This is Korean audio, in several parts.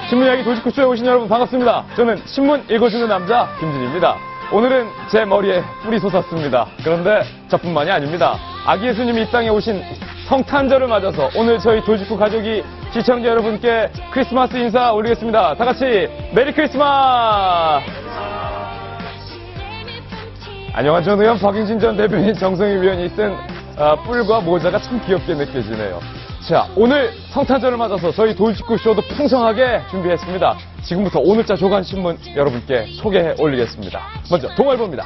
신문 이야기 도지코쇼에 오신 여러분 반갑습니다. 저는 신문 읽어주는 남자 김진입니다. 오늘은 제 머리에 뿔이 솟았습니다. 그런데 저뿐만이 아닙니다. 아기 예수님이 이 땅에 오신 성탄절을 맞아서 오늘 저희 도지코 가족이 시청자 여러분께 크리스마스 인사 올리겠습니다. 다 같이 메리 크리스마스! 안녕하세요. 의원 박용진 전 대변인 정성희 위원이 쓴 뿔과 모자가 참 귀엽게 느껴지네요. 자, 오늘 성탄절을 맞아서 저희 도지코 쇼도 풍성하게 준비했습니다. 지금부터 오늘자 조간신문 여러분께 소개해 올리겠습니다. 먼저 동아일보입니다.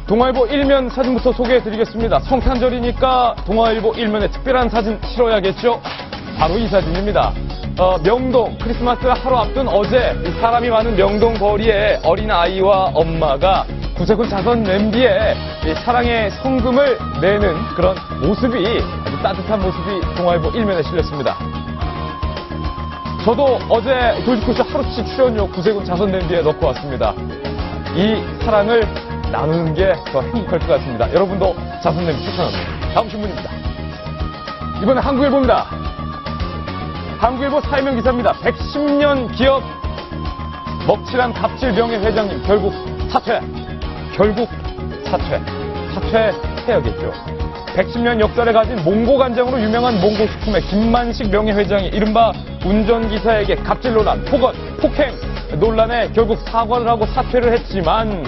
동아일보 1면 사진부터 소개해 드리겠습니다. 성탄절이니까 동아일보 1면에 특별한 사진 실어야겠죠? 바로 이 사진입니다. 명동 크리스마스를 하루 앞둔 어제 사람이 많은 명동 거리에 어린아이와 엄마가 구세군 자선 냄비에 사랑의 성금을 내는 그런 모습이 아주 따뜻한 모습이 동아일보 1면에 실렸습니다. 저도 어제 도지코쇼 하루치 출연료 구세군 자선 냄비에 넣고 왔습니다. 이 사랑을 나누는 게 더 행복할 것 같습니다. 여러분도 자선 냄비 추천합니다. 다음 신문입니다. 이번엔 한국일보입니다. 한국일보 사회명 기사입니다. 110년 기업 먹칠한 갑질 명예 회장님 결국 사퇴. 사퇴해야겠죠. 110년 역사를 가진 몽고 간장으로 유명한 몽고 식품의 김만식 명예 회장이 이른바 운전기사에게 갑질 논란, 폭행 논란에 결국 사과를 하고 사퇴를 했지만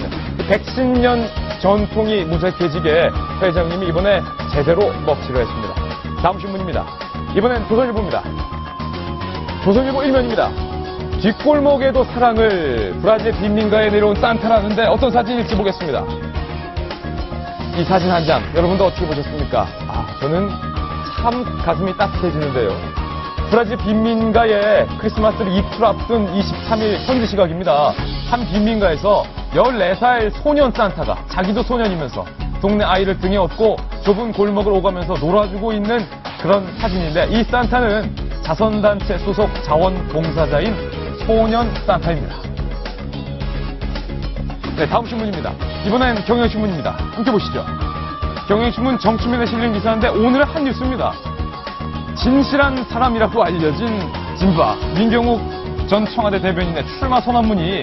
110년 전통이 무색해지게 회장님이 이번에 제대로 먹칠을 했습니다. 다음 신문입니다. 이번엔 조선일보입니다. 조선일보 1면입니다. 뒷골목에도 사랑을 브라질 빈민가에 내려온 산타라는데 어떤 사진일지 보겠습니다. 이 사진 한 장 여러분도 어떻게 보셨습니까? 저는 참 가슴이 따뜻해지는데요. 브라질 빈민가에 크리스마스를 이틀 앞둔 23일 현지 시각입니다. 한 빈민가에서 14살 소년 산타가 자기도 소년이면서 동네 아이를 등에 업고 좁은 골목을 오가면서 놀아주고 있는 그런 사진인데 이 산타는 자선단체 소속 자원봉사자인 소년 산타입니다. 네, 다음 신문입니다. 이번엔 경향신문입니다. 함께 보시죠. 경향신문 정치면에 실린 기사인데 오늘은 한 뉴스입니다. 진실한 사람이라고 알려진 진바 민경욱 전 청와대 대변인의 출마 선언문이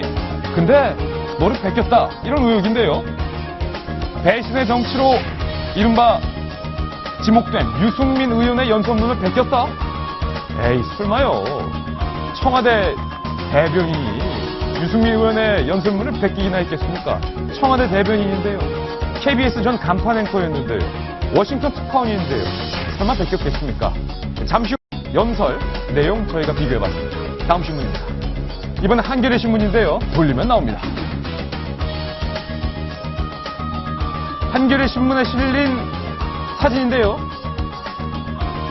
근데 너를 베꼈다 이런 의혹인데요. 배신의 정치로 이른바 지목된 유승민 의원의 연설문을 베꼈다? 에이 설마요. 청와대 대변인이 유승민 의원의 연설문을 베끼기나 했겠습니까? 청와대 대변인인데요. KBS 전 간판 앵커였는데요. 워싱턴 특파원인데요. 설마 베꼈겠습니까? 잠시 후 연설 내용 저희가 비교해봤습니다. 다음 신문입니다. 이번엔 한겨레 신문인데요. 돌리면 나옵니다. 한겨레 신문에 실린 사진인데요.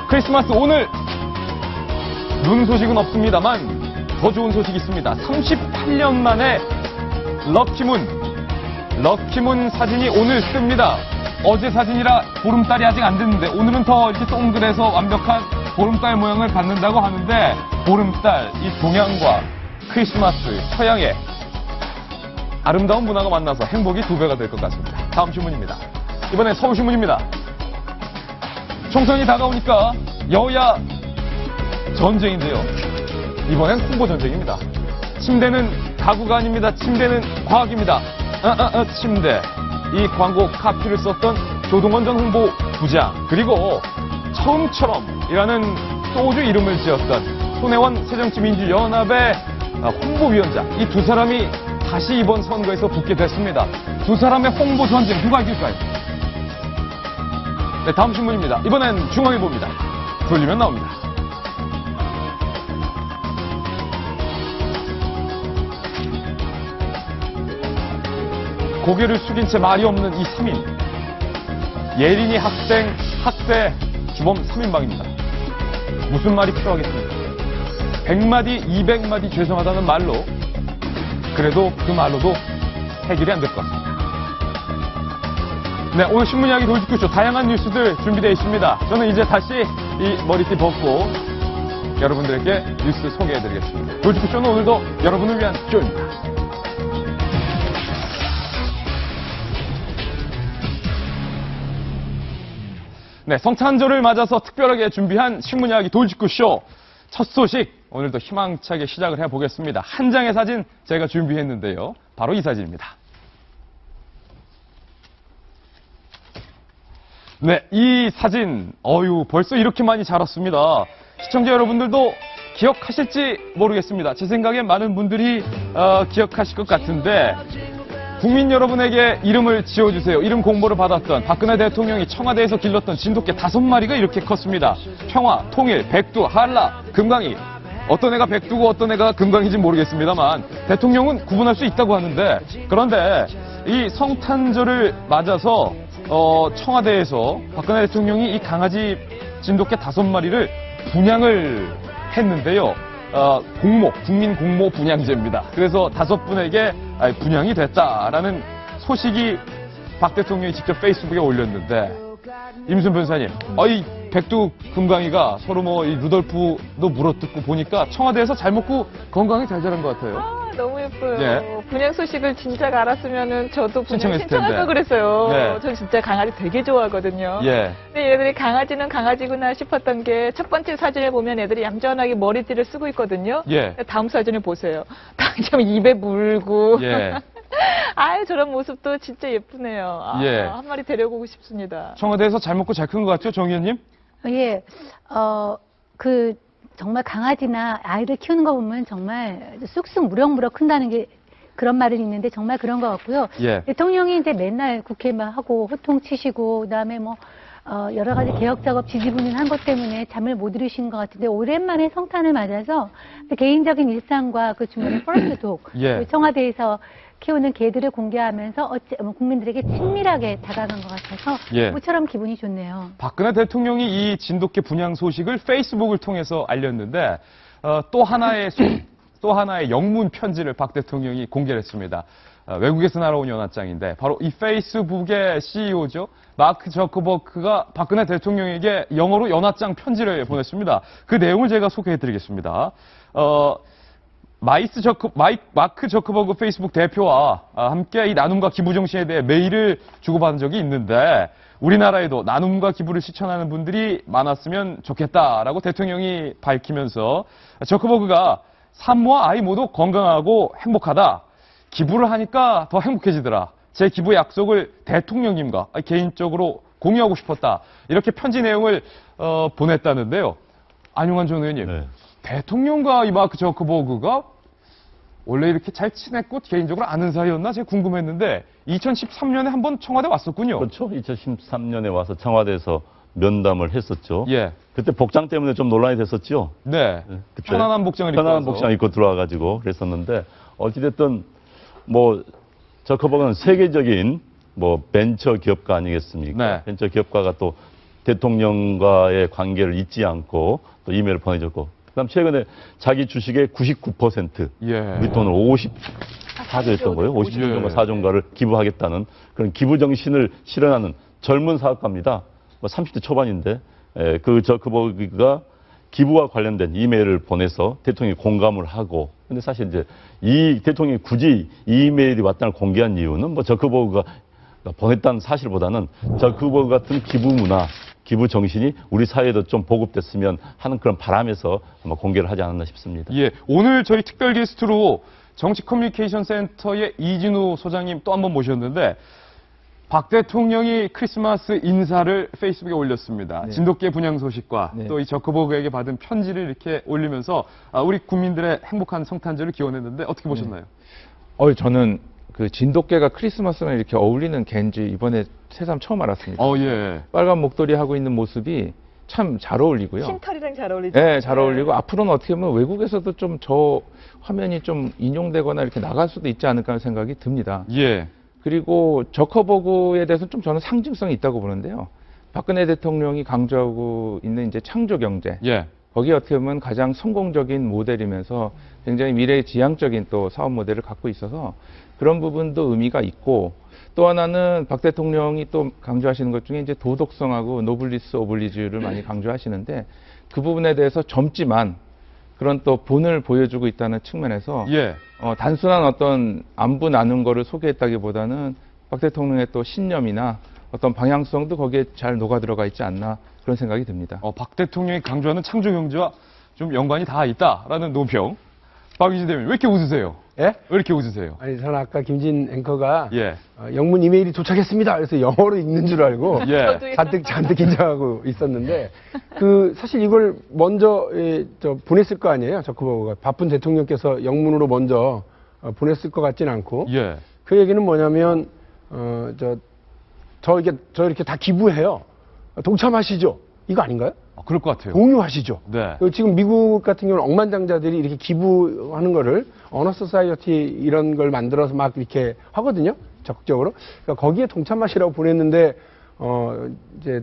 크리스마스 오늘 눈 소식은 없습니다만 더 좋은 소식이 있습니다. 38년 만에 럭키문 사진이 오늘 뜹니다. 어제 사진이라 보름달이 아직 안 됐는데 오늘은 더 이렇게 동그래서 완벽한 보름달 모양을 갖는다고 하는데 보름달, 이 동양과 크리스마스, 서양의 아름다운 문화가 만나서 행복이 2배가 될 것 같습니다. 다음 신문입니다. 이번엔 서울신문입니다. 총선이 다가오니까 여야 전쟁인데요. 이번엔 홍보 전쟁입니다. 침대는 가구가 아닙니다. 침대는 과학입니다. 침대. 이 광고 카피를 썼던 조동원 전 홍보 부장 그리고 처음처럼이라는 소주 이름을 지었던 손혜원 새정치민주연합의 홍보위원장 이 두 사람이 다시 이번 선거에서 붙게 됐습니다. 두 사람의 홍보 전쟁 누가 이길까요? 네, 다음 신문입니다. 이번엔 중앙일보입니다. 돌리면 나옵니다. 고개를 숙인 채 말이 없는 이 3인. 예린이 학대 주범 3인방입니다. 무슨 말이 필요하겠습니까? 100마디, 200마디 죄송하다는 말로 그래도 그 말로도 해결이 안 될 것 같습니다. 네, 오늘 신문 이야기 도지코쇼 다양한 뉴스들 준비되어 있습니다. 저는 이제 다시 이 머리띠 벗고 여러분들에게 뉴스 소개해드리겠습니다. 도지코쇼는 오늘도 여러분을 위한 쇼입니다. 네, 성탄절을 맞아서 특별하게 준비한 신문 이야기 도지코쇼. 첫 소식 오늘도 희망차게 시작을 해보겠습니다. 한 장의 사진 제가 준비했는데요. 바로 이 사진입니다. 네, 이 사진 벌써 이렇게 많이 자랐습니다. 시청자 여러분들도 기억하실지 모르겠습니다. 제 생각에 많은 분들이 기억하실 것 같은데 국민 여러분에게 이름을 지어주세요. 이름 공모를 받았던 박근혜 대통령이 청와대에서 길렀던 진돗개 5마리가 이렇게 컸습니다. 평화, 통일, 백두, 한라, 금강이. 어떤 애가 백두고 어떤 애가 금강인지 모르겠습니다만 대통령은 구분할 수 있다고 하는데, 그런데 이 성탄절을 맞아서 청와대에서 박근혜 대통령이 이 강아지 진돗개 5마리를 분양을 했는데요. 국민 공모 분양제입니다. 그래서 5분에게 분양이 됐다라는 소식이 박 대통령이 직접 페이스북에 올렸는데, 임순 변호사님, 이 백두 금강이가 서로 이 루돌프도 물어뜯고 보니까 청와대에서 잘 먹고 건강히 잘 자란 것 같아요. 너무 예뻐요. 예. 분양 소식을 진작 알았으면은 저도 분양 신청했을 신청할 텐데. 걸 그랬어요. 네. 전 진짜 강아지 되게 좋아하거든요. 예. 근데 얘들이 강아지는 강아지구나 싶었던 게 첫 번째 사진을 보면 애들이 얌전하게 머리띠를 쓰고 있거든요. 예. 다음 사진을 보세요. 당장 입에 물고. 예. 아유, 저런 모습도 진짜 예쁘네요. 예. 한 마리 데려오고 싶습니다. 청와대에서 잘 먹고 잘 큰 것 같죠, 정 의원님? 예, 정말 강아지나 아이를 키우는 거 보면 정말 쑥쑥 무럭무럭 큰다는 게 그런 말은 있는데 정말 그런 것 같고요. 예. 대통령이 이제 맨날 국회만 하고 호통 치시고 그다음에 여러 가지 개혁 작업 지지부진한 것 때문에 잠을 못 이루신 것 같은데 오랜만에 성탄을 맞아서 개인적인 일상과 그 중간에 퍼스트 톡, 예. 청와대에서 키우는 개들을 공개하면서 국민들에게 친밀하게 다가간 것 같아서 예. 모처럼 기분이 좋네요. 박근혜 대통령이 이 진돗개 분양 소식을 페이스북을 통해서 알렸는데 또 하나의 영문 편지를 박 대통령이 공개를 했습니다. 외국에서 날아온 연합장인데 바로 이 페이스북의 CEO죠. 마크 저커버그가 박근혜 대통령에게 영어로 연합장 편지를 보냈습니다. 그 내용을 제가 소개해드리겠습니다. 마크 저커버그 페이스북 대표와 함께 이 나눔과 기부 정신에 대해 메일을 주고받은 적이 있는데 우리나라에도 나눔과 기부를 실천하는 분들이 많았으면 좋겠다라고 대통령이 밝히면서 저커버그가 산모와 아이 모두 건강하고 행복하다. 기부를 하니까 더 행복해지더라. 제 기부 약속을 대통령님과 개인적으로 공유하고 싶었다. 이렇게 편지 내용을 보냈다는데요. 안용환 전 의원님. 네. 대통령과 이 마크 저커버그가 원래 이렇게 잘 친했고 개인적으로 아는 사이였나 제가 궁금했는데 2013년에 한번 청와대 왔었군요. 그렇죠. 2013년에 와서 청와대에서 면담을 했었죠. 예. 그때 복장 때문에 좀 논란이 됐었죠. 네. 그때 편안한 복장을 입고 편안한 와서. 복장 입고 들어와가지고 그랬었는데 어찌됐든 저커버그는 세계적인 벤처 기업가 아니겠습니까? 네. 벤처 기업가가 또 대통령과의 관계를 잊지 않고 또 이메일을 보내줬고, 그다음 최근에 자기 주식의 99% 예. 우리 돈으로 54조였던 거예요. 56조인가 4조인가를 기부하겠다는 그런 기부 정신을 실현하는 젊은 사업가입니다. 30대 초반인데 그 저커버그가 기부와 관련된 이메일을 보내서 대통령이 공감을 하고, 근데 사실 이제 이 대통령이 굳이 이 이메일이 왔다는 걸 공개한 이유는 저커버그가 보냈다는 사실보다는 저커버그 같은 기부 문화, 기부 정신이 우리 사회에도 좀 보급됐으면 하는 그런 바람에서 아마 공개를 하지 않았나 싶습니다. 예. 오늘 저희 특별 게스트로 정치 커뮤니케이션 센터의 이진우 소장님 또 한 번 모셨는데 박 대통령이 크리스마스 인사를 페이스북에 올렸습니다. 네. 진돗개 분양 소식과 네. 또 이 저커버그에게 받은 편지를 이렇게 올리면서 우리 국민들의 행복한 성탄절을 기원했는데 어떻게 보셨나요? 저는 그 진돗개가 크리스마스랑 이렇게 어울리는 개인지 이번에 새삼 처음 알았습니다. 예. 빨간 목도리 하고 있는 모습이 참 잘 어울리고요. 흰털이랑 잘 어울리죠. 네, 잘 어울리고 앞으로는 어떻게 보면 외국에서도 좀 저 화면이 좀 인용되거나 이렇게 나갈 수도 있지 않을까 하는 생각이 듭니다. 예. 그리고 저커버그에 대해서는 좀 저는 상징성이 있다고 보는데요. 박근혜 대통령이 강조하고 있는 이제 창조 경제. 예. 거기에 어떻게 보면 가장 성공적인 모델이면서 굉장히 미래지향적인 또 사업 모델을 갖고 있어서 그런 부분도 의미가 있고, 또 하나는 박 대통령이 또 강조하시는 것 중에 이제 도덕성하고 노블리스 오블리주를 많이 강조하시는데 그 부분에 대해서 젊지만 그런 또 본을 보여주고 있다는 측면에서 예. 단순한 어떤 안부 나눈 거를 소개했다기보다는 박 대통령의 또 신념이나 어떤 방향성도 거기에 잘 녹아 들어가 있지 않나 그런 생각이 듭니다. 박 대통령이 강조하는 창조 경제와 좀 연관이 다 있다라는 논평. 박유진 대변인 왜 이렇게 웃으세요? 예? 왜 이렇게 웃으세요? 아니, 저는 아까 김진 앵커가 예. 영문 이메일이 도착했습니다. 그래서 영어로 읽는 줄 알고 예. 잔뜩 긴장하고 있었는데 사실 이걸 먼저 보냈을 거 아니에요. 저크버거가 바쁜 대통령께서 영문으로 먼저 보냈을 것 같진 않고 예. 그 얘기는 뭐냐면 저 이렇게 다 기부해요. 동참하시죠. 이거 아닌가요? 그럴 것 같아요. 공유하시죠. 네. 지금 미국 같은 경우는 억만장자들이 이렇게 기부하는 거를 어너 소사이어티 이런 걸 만들어서 막 이렇게 하거든요. 적극적으로. 그러니까 거기에 동참하시라고 보냈는데 이제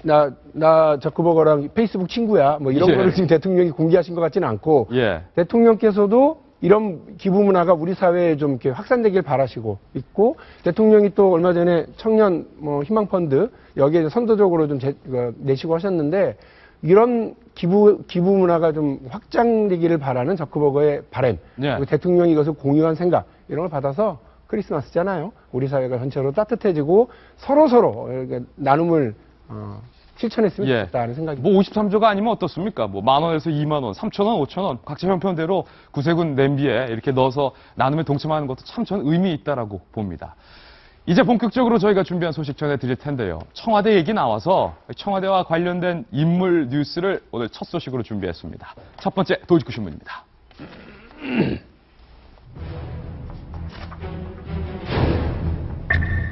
나 저크버거랑 페이스북 친구야. 뭐 이런 예. 거를 지금 대통령이 공개하신 것 같지는 않고 예. 대통령께서도 이런 기부 문화가 우리 사회에 좀 이렇게 확산되길 바라시고 있고 대통령이 또 얼마 전에 청년 희망 펀드 여기에 선도적으로 좀 내시고 하셨는데 이런 기부 문화가 좀 확장되기를 바라는 저크버거의 바람, 예. 그리고 대통령이 이것을 공유한 생각 이런 걸 받아서 크리스마스잖아요. 우리 사회가 전체로 따뜻해지고 서로 이렇게 나눔을 실천했으면 예. 좋겠다는 생각이 뭐 53조가 아니면 어떻습니까? 뭐 10,000원에서 20,000원, 3,000원, 5,000원 각자 형편대로 구세군 냄비에 이렇게 넣어서 나눔에 동참하는 것도 참 전 의미 있다라고 봅니다. 이제 본격적으로 저희가 준비한 소식 전해드릴 텐데요. 청와대 얘기 나와서 청와대와 관련된 인물 뉴스를 오늘 첫 소식으로 준비했습니다. 첫 번째 도지구 신문입니다.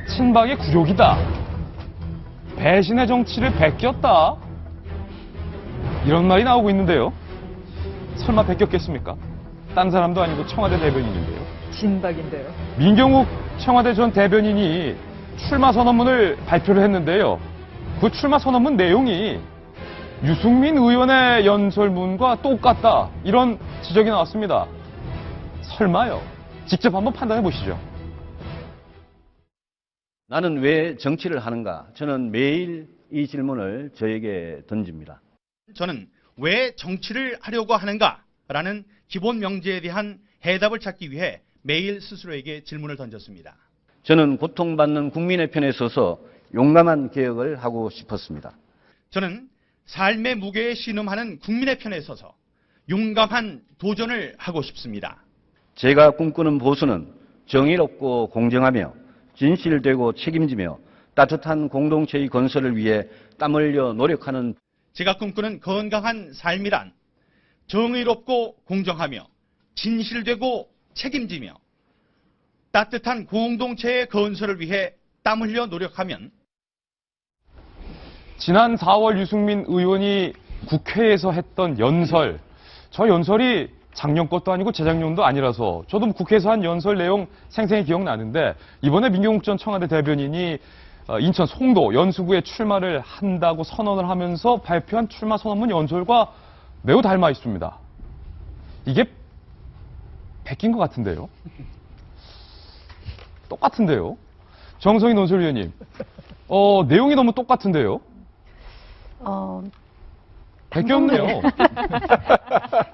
친박의 굴욕이다. 배신의 정치를 베꼈다. 이런 말이 나오고 있는데요. 설마 베꼈겠습니까? 딴 사람도 아니고 청와대 대변인인데요. 진박인데요. 민경욱 청와대 전 대변인이 출마 선언문을 발표를 했는데요. 그 출마 선언문 내용이 유승민 의원의 연설문과 똑같다. 이런 지적이 나왔습니다. 설마요? 직접 한번 판단해 보시죠. 나는 왜 정치를 하는가? 저는 매일 이 질문을 저에게 던집니다. 저는 왜 정치를 하려고 하는가라는 기본 명제에 대한 해답을 찾기 위해 매일 스스로에게 질문을 던졌습니다. 저는 고통받는 국민의 편에 서서 용감한 개혁을 하고 싶었습니다. 저는 삶의 무게에 신음하는 국민의 편에 서서 용감한 도전을 하고 싶습니다. 제가 꿈꾸는 보수는 정의롭고 공정하며 진실되고 책임지며 따뜻한 공동체의 건설을 위해 땀 흘려 노력하는 제가 꿈꾸는 건강한 삶이란 정의롭고 공정하며 진실되고 책임지며 따뜻한 공동체의 건설을 위해 땀 흘려 노력하면 지난 4월 유승민 의원이 국회에서 했던 연설, 저 연설이 작년 것도 아니고 재작년도 아니라서 저도 국회에서 한 연설 내용 생생히 기억나는데 이번에 민경욱 전 청와대 대변인이 인천 송도 연수구에 출마를 한다고 선언을 하면서 발표한 출마 선언문 연설과 매우 닮아 있습니다. 이게 베낀 것 같은데요. 똑같은데요. 정성희 논설위원님, 내용이 너무 똑같은데요. 베꼈네요.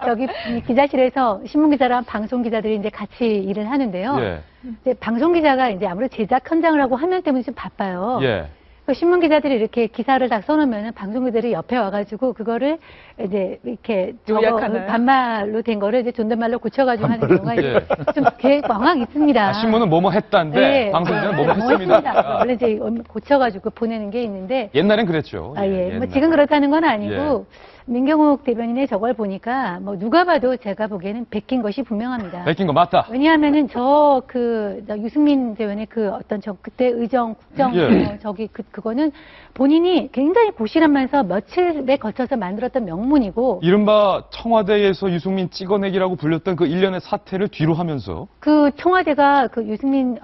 여기 기자실에서 신문기자랑 방송기자들이 이제 같이 일을 하는데요. 예. 이제 방송기자가 이제 아무래도 제작 현장을 하고 화면 때문에 좀 바빠요. 예. 그 신문기자들이 이렇게 기사를 딱 써놓으면 방송기자들이 옆에 와가지고 그거를 이제 이렇게 요약하나요? 반말로 된 거를 이제 존댓말로 고쳐가지고 하는 경우가 예. 좀 왕왕 있습니다. 신문은 뭐뭐 했다는데 네. 방송에는 뭐뭐 뭐 했습니다. 원래 이제 고쳐가지고 보내는 게 있는데 옛날엔 그랬죠. 예. 뭐 옛날. 지금 그렇다는 건 아니고 민경욱 대변인의 저걸 보니까 뭐 누가 봐도 제가 보기에는 베낀 것이 분명합니다. 베낀 거 맞다. 왜냐하면은 저 유승민 대변의 그 어떤 그때 의정 국정 예. 그거는 본인이 굉장히 고실하면서 며칠에 걸쳐서 만들었던 명문이고 이른바 청와대에서 유승민 찍어내기라고 불렸던 그 일련의 사태를 뒤로 하면서 그 청와대가 그 유승민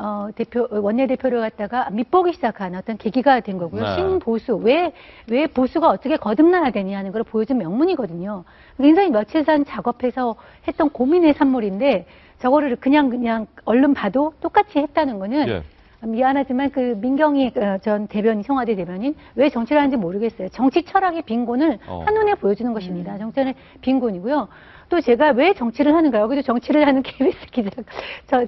원내대표를 갖다가 밑보기 시작한 어떤 계기가 된 거고요. 네. 신보수 왜 보수가 어떻게 거듭나야 되냐 하는 걸 보여준 명문이거든요. 굉장히 며칠 산 작업해서 했던 고민의 산물인데 저거를 그냥 얼른 봐도 똑같이 했다는 거는 예. 미안하지만 그 민경희 전 대변인, 청와대 대변인 왜 정치를 하는지 모르겠어요. 정치 철학의 빈곤을 한눈에 보여주는 것입니다. 정치는 빈곤이고요. 또 제가 왜 정치를 하는가, 여기도 정치를 하는 KBS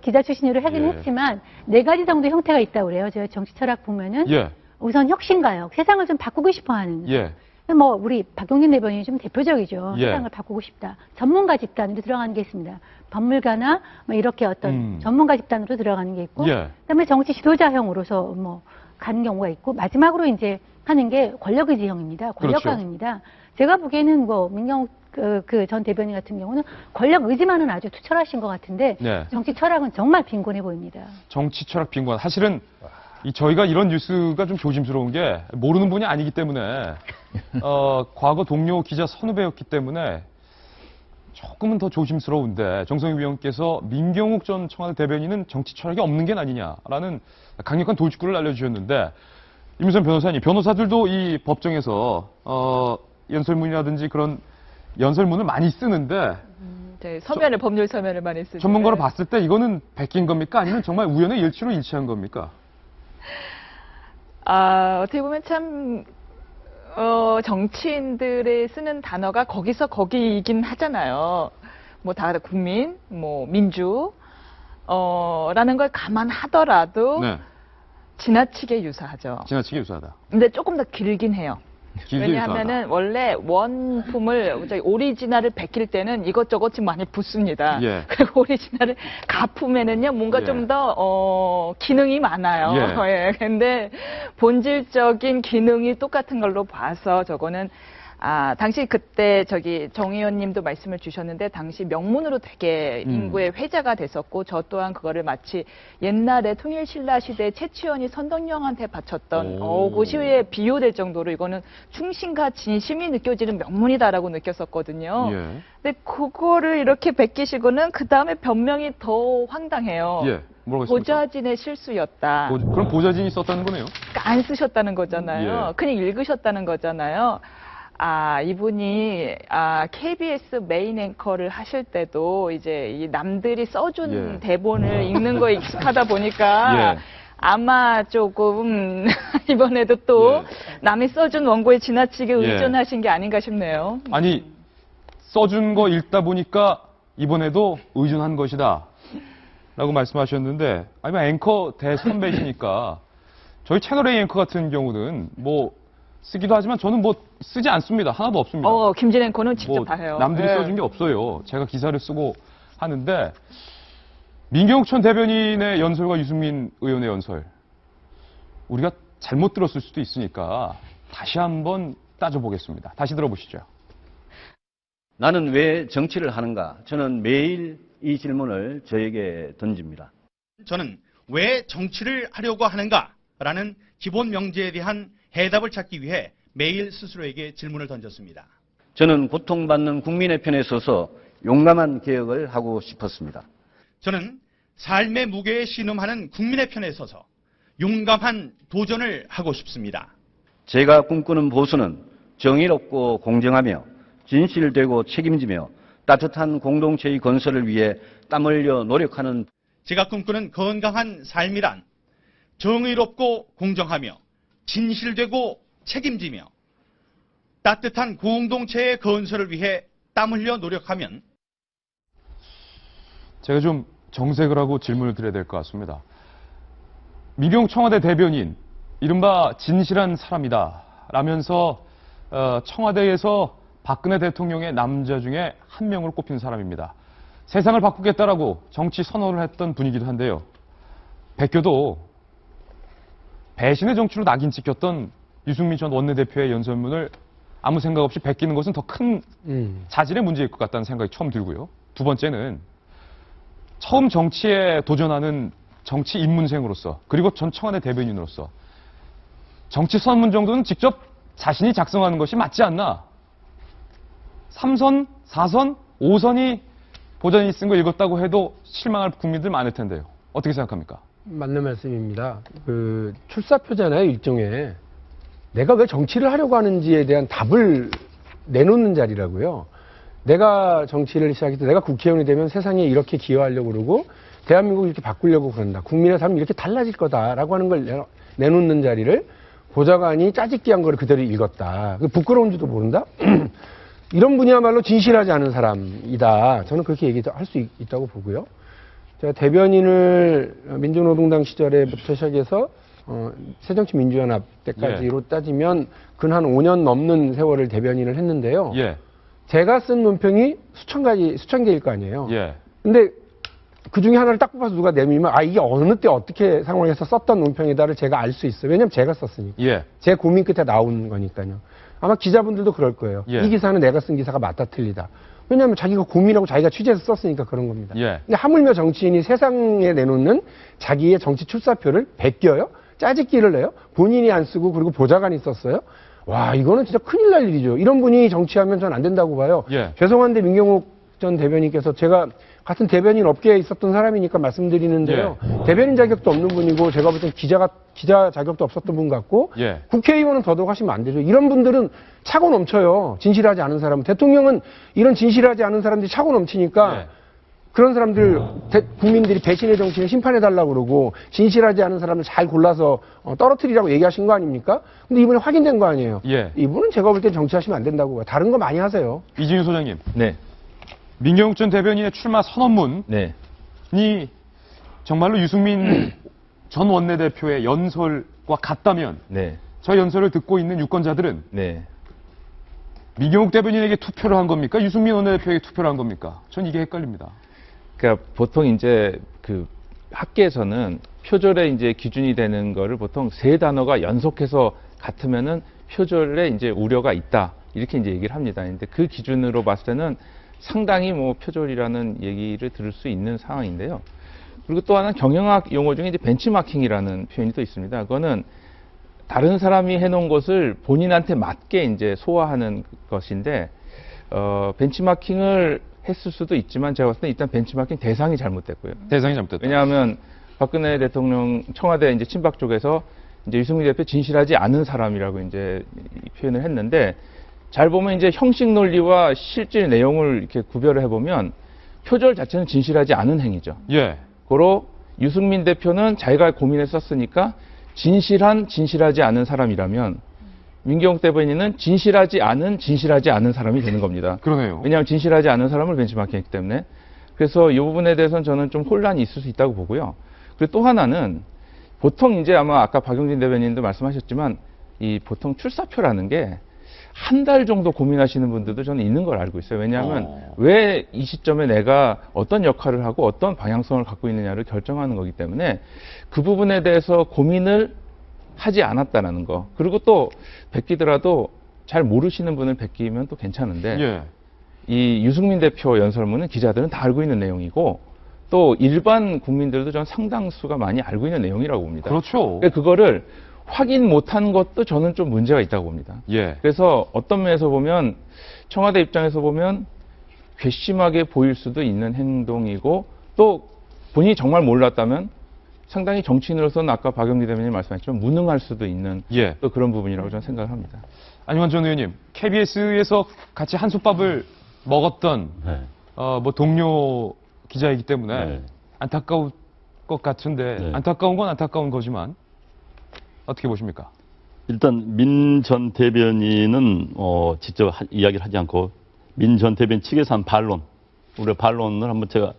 기자 출신으로 하긴 예. 했지만 4가지 정도 형태가 있다고 그래요. 저 정치 철학 보면은 예. 우선 혁신가요. 세상을 좀 바꾸고 싶어 하는. 예. 뭐 우리 박용진 대변인이 좀 대표적이죠. 예. 세상을 바꾸고 싶다. 전문가 집단으로 들어가는 게 있습니다. 법률가나 뭐 이렇게 어떤 전문가 집단으로 들어가는 게 있고, 예. 그다음에 정치 지도자형으로서 뭐 가는 경우가 있고, 마지막으로 이제 하는 게 권력의지형입니다. 권력강입니다. 제가 보기에는 뭐 민경욱 그 전 대변인 같은 경우는 권력 의지만은 아주 투철하신 것 같은데 네. 정치 철학은 정말 빈곤해 보입니다. 정치 철학 빈곤. 사실은 저희가 이런 뉴스가 좀 조심스러운 게 모르는 분이 아니기 때문에 과거 동료 기자 선후배였기 때문에 조금은 더 조심스러운데 정성희 위원께서 민경욱 전 청와대 대변인은 정치 철학이 없는 게 아니냐라는 강력한 도주구를 알려주셨는데 임유선 변호사님, 변호사들도 이 법정에서 연설문이라든지 그런 연설문을 많이 쓰는데 네, 서면을 법률 서면을 많이 쓰죠. 전문가로 봤을 때 이거는 베낀 겁니까? 아니면 정말 우연의 일치로 일치한 겁니까? 어떻게 보면 참, 정치인들의 쓰는 단어가 거기서 거기이긴 하잖아요. 뭐, 다 국민, 뭐, 민주, 라는 걸 감안하더라도 네. 지나치게 유사하죠. 지나치게 유사하다. 근데 조금 더 길긴 해요. 길게 왜냐하면은 원래 원품을 저희 오리지널을 베낄 때는 이것저것 좀 많이 붙습니다. 예. 그리고 오리지널을 가품에는요 뭔가 예. 좀 더 기능이 많아요. 예. 예. 근데 본질적인 기능이 똑같은 걸로 봐서 저거는 당시 그때 정 의원님도 말씀을 주셨는데 당시 명문으로 되게 인구의 회자가 됐었고 저 또한 그거를 마치 옛날에 통일신라 시대 최치원이 선덕여왕한테 바쳤던 그 시위에 비유될 정도로 이거는 충신과 진심이 느껴지는 명문이다라고 느꼈었거든요. 예. 근데 그거를 이렇게 베끼시고는 그 다음에 변명이 더 황당해요. 예. 뭐라고 했습니까? 보좌진의 실수였다. 그럼 보좌진이 썼다는 거네요? 그러니까 안 쓰셨다는 거잖아요. 예. 그냥 읽으셨다는 거잖아요. 이분이 KBS 메인 앵커를 하실 때도 이제 이 남들이 써준 예. 대본을 읽는 거에 익숙하다 보니까 예. 아마 조금 이번에도 또 남이 써준 원고에 지나치게 예. 의존하신 게 아닌가 싶네요. 아니, 써준 거 읽다 보니까 이번에도 의존한 것이다. 라고 말씀하셨는데, 아니면 앵커 대선배시니까, 저희 채널A 앵커 같은 경우는 뭐, 쓰기도 하지만 저는 뭐, 쓰지 않습니다. 하나도 없습니다. 김진 앵커는 직접 뭐 다 해요. 남들이 예. 써준 게 없어요. 제가 기사를 쓰고 하는데, 민경욱 전 대변인의 연설과 유승민 의원의 연설, 우리가 잘못 들었을 수도 있으니까 다시 한번 따져보겠습니다. 다시 들어보시죠. 나는 왜 정치를 하는가? 저는 매일 이 질문을 저에게 던집니다. 저는 왜 정치를 하려고 하는가라는 기본 명제에 대한 해답을 찾기 위해 매일 스스로에게 질문을 던졌습니다. 저는 고통받는 국민의 편에 서서 용감한 개혁을 하고 싶었습니다. 저는 삶의 무게에 신음하는 국민의 편에 서서 용감한 도전을 하고 싶습니다. 제가 꿈꾸는 보수는 정의롭고 공정하며 진실되고 책임지며 따뜻한 공동체의 건설을 위해 땀 흘려 노력하는 제가 꿈꾸는 건강한 삶이란 정의롭고 공정하며 진실되고 책임지며 따뜻한 공동체의 건설을 위해 땀 흘려 노력하면 제가 좀 정색을 하고 질문을 드려야 될 것 같습니다. 민경욱 청와대 대변인, 이른바 진실한 사람이다 라면서 청와대에서 박근혜 대통령의 남자 중에 한 명으로 꼽힌 사람입니다. 세상을 바꾸겠다라고 정치 선언을 했던 분이기도 한데요. 베껴도 배신의 정치로 낙인 찍혔던 유승민 전 원내대표의 연설문을 아무 생각 없이 베끼는 것은 더 큰 자질의 문제일 것 같다는 생각이 처음 들고요. 두 번째는 처음 정치에 도전하는 정치 입문생으로서 그리고 전 청와대 대변인으로서 정치 선문 정도는 직접 자신이 작성하는 것이 맞지 않나. 3선, 4선, 5선이 보좌진이 쓴 거 읽었다고 해도 실망할 국민들 많을 텐데요. 어떻게 생각합니까? 맞는 말씀입니다. 그 출사표잖아요, 일종의. 내가 왜 정치를 하려고 하는지에 대한 답을 내놓는 자리라고요. 내가 정치를 시작할 때 내가 국회의원이 되면 세상에 이렇게 기여하려고 그러고 대한민국을 이렇게 바꾸려고 그런다. 국민의 삶이 이렇게 달라질 거다라고 하는 걸 내놓는 자리를 보좌관이 짜집기한 걸 그대로 읽었다. 부끄러운 줄도 모른다? 이런 분이야말로 진실하지 않은 사람이다. 저는 그렇게 얘기할 수 있다고 보고요. 제가 대변인을 민주노동당 시절에부터 시작해서 새정치민주연합 때까지로 따지면 근 한 5년 넘는 세월을 대변인을 했는데요. 예. 제가 쓴 논평이 수천 개일 거 아니에요. 예. 근데 그 중에 하나를 딱 뽑아서 누가 내밀면 이게 어느 때 어떻게 상황에서 썼던 논평이다를 제가 알 수 있어요. 왜냐면 제가 썼으니까. 예. 제 고민 끝에 나온 거니까요. 아마 기자분들도 그럴 거예요. 예. 이 기사는 내가 쓴 기사가 맞다 틀리다. 왜냐하면 자기가 고민하고 자기가 취재해서 썼으니까 그런 겁니다. 예. 근데 하물며 정치인이 세상에 내놓는 자기의 정치 출사표를 베껴요? 짜집기를 내요? 본인이 안 쓰고 그리고 보좌관이 썼어요? 와, 이거는 진짜 큰일 날 일이죠. 이런 분이 정치하면 전 안 된다고 봐요. 예. 죄송한데 민경욱 전 대변인께서 제가 같은 대변인 업계에 있었던 사람이니까 말씀드리는데요. 대변인 자격도 없는 분이고 제가 볼 땐 기자 자격도 없었던 분 같고 예. 국회의원은 더더욱 하시면 안 되죠. 이런 분들은 차고 넘쳐요. 진실하지 않은 사람은. 대통령은 이런 진실하지 않은 사람들이 차고 넘치니까 예. 그런 사람들 국민들이 배신의 정치를 심판해달라고 그러고 진실하지 않은 사람을 잘 골라서 떨어뜨리라고 얘기하신 거 아닙니까? 근데 이번에 확인된 거 아니에요. 예. 이분은 제가 볼 땐 정치하시면 안 된다고 봐요. 다른 거 많이 하세요. 이진유 소장님. 네. 민경욱 전 대변인의 출마 선언문이 네. 정말로 유승민 전 원내대표의 연설과 같다면 네. 저 연설을 듣고 있는 유권자들은 네. 민경욱 대변인에게 투표를 한 겁니까? 유승민 원내대표에게 투표를 한 겁니까? 전 이게 헷갈립니다. 그러니까 보통 이제 그 학계에서는 표절의 이제 기준이 되는 거를 보통 세 단어가 연속해서 같으면은 표절에 이제 우려가 있다. 이렇게 이제 얘기를 합니다. 근데 그 기준으로 봤을 때는 상당히 뭐 표절이라는 얘기를 들을 수 있는 상황인데요. 그리고 또 하나는 경영학 용어 중에 이제 벤치마킹이라는 표현이 또 있습니다. 그거는 다른 사람이 해놓은 것을 본인한테 맞게 이제 소화하는 것인데, 벤치마킹을 했을 수도 있지만 제가 봤을 때 일단 벤치마킹 대상이 잘못됐고요. 대상이 잘못됐다. 왜냐하면 박근혜 대통령 청와대 이제 친박 쪽에서 이제 유승민 대표 진실하지 않은 사람이라고 이제 표현을 했는데, 잘 보면 이제 형식 논리와 실질 내용을 이렇게 구별을 해보면 표절 자체는 진실하지 않은 행위죠. 예. 고로 유승민 대표는 자기가 고민해서 썼으니까 진실하지 않은 사람이라면 민경욱 대변인은 진실하지 않은 사람이 되는 겁니다. 그러네요. 왜냐하면 진실하지 않은 사람을 벤치마킹했기 때문에. 그래서 이 부분에 대해서는 저는 좀 혼란이 있을 수 있다고 보고요. 그리고 또 하나는 보통 이제 아마 아까 박용진 대변인도 말씀하셨지만 이 보통 출사표라는 게 한 달 정도 고민하시는 분들도 저는 있는 걸 알고 있어요. 왜냐하면 왜 이 시점에 내가 어떤 역할을 하고 어떤 방향성을 갖고 있느냐를 결정하는 거기 때문에 그 부분에 대해서 고민을 하지 않았다라는 거. 그리고 또 베끼더라도 잘 모르시는 분을 베끼면 또 괜찮은데 예. 이 유승민 대표 연설문은 기자들은 다 알고 있는 내용이고 또 일반 국민들도 전 상당수가 많이 알고 있는 내용이라고 봅니다. 그렇죠. 그러니까 그거를 확인 못한 것도 저는 좀 문제가 있다고 봅니다. 예. 그래서 어떤 면에서 보면 청와대 입장에서 보면 괘씸하게 보일 수도 있는 행동이고 또 본인이 정말 몰랐다면 상당히 정치인으로서는 아까 박영기 대변인이 말씀하셨지만 무능할 수도 있는 예. 또 그런 부분이라고 저는 생각을 합니다. 안용환 전 의원님, KBS에서 같이 한솥밥을 먹었던 네. 뭐 동료 기자이기 때문에 네. 안타까울 것 같은데 네. 안타까운 건 안타까운 거지만 어떻게 보십니까? 일단 민 전 대변인은 직접 이야기를 하지 않고 민 전 대변인 측에서 한 반론, 우리 반론을 한번 제가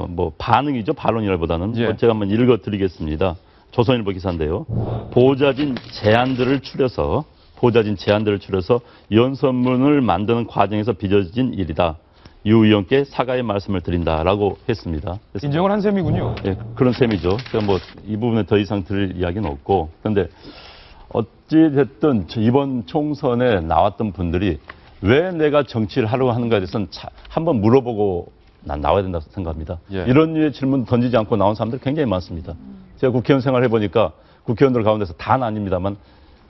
뭐 반응이죠, 반론이라기보다는 예. 제가 한번 읽어드리겠습니다. 조선일보 기사인데요. 보좌진 제안들을 추려서 연설문을 만드는 과정에서 빚어진 일이다. 유 의원께 사과의 말씀을 드린다라고 했습니다. 그래서 인정을 한 셈이군요. 예, 그런 셈이죠. 제가 뭐 이 부분에 더 이상 드릴 이야기는 없고. 그런데 어찌됐든 이번 총선에 나왔던 분들이 왜 내가 정치를 하려고 하는가에 대해서는 한번 물어보고 난 나와야 된다고 생각합니다. 예. 이런 류의 질문 던지지 않고 나온 사람들이 굉장히 많습니다. 제가 국회의원 생활 해보니까 국회의원들 가운데서 다는 아닙니다만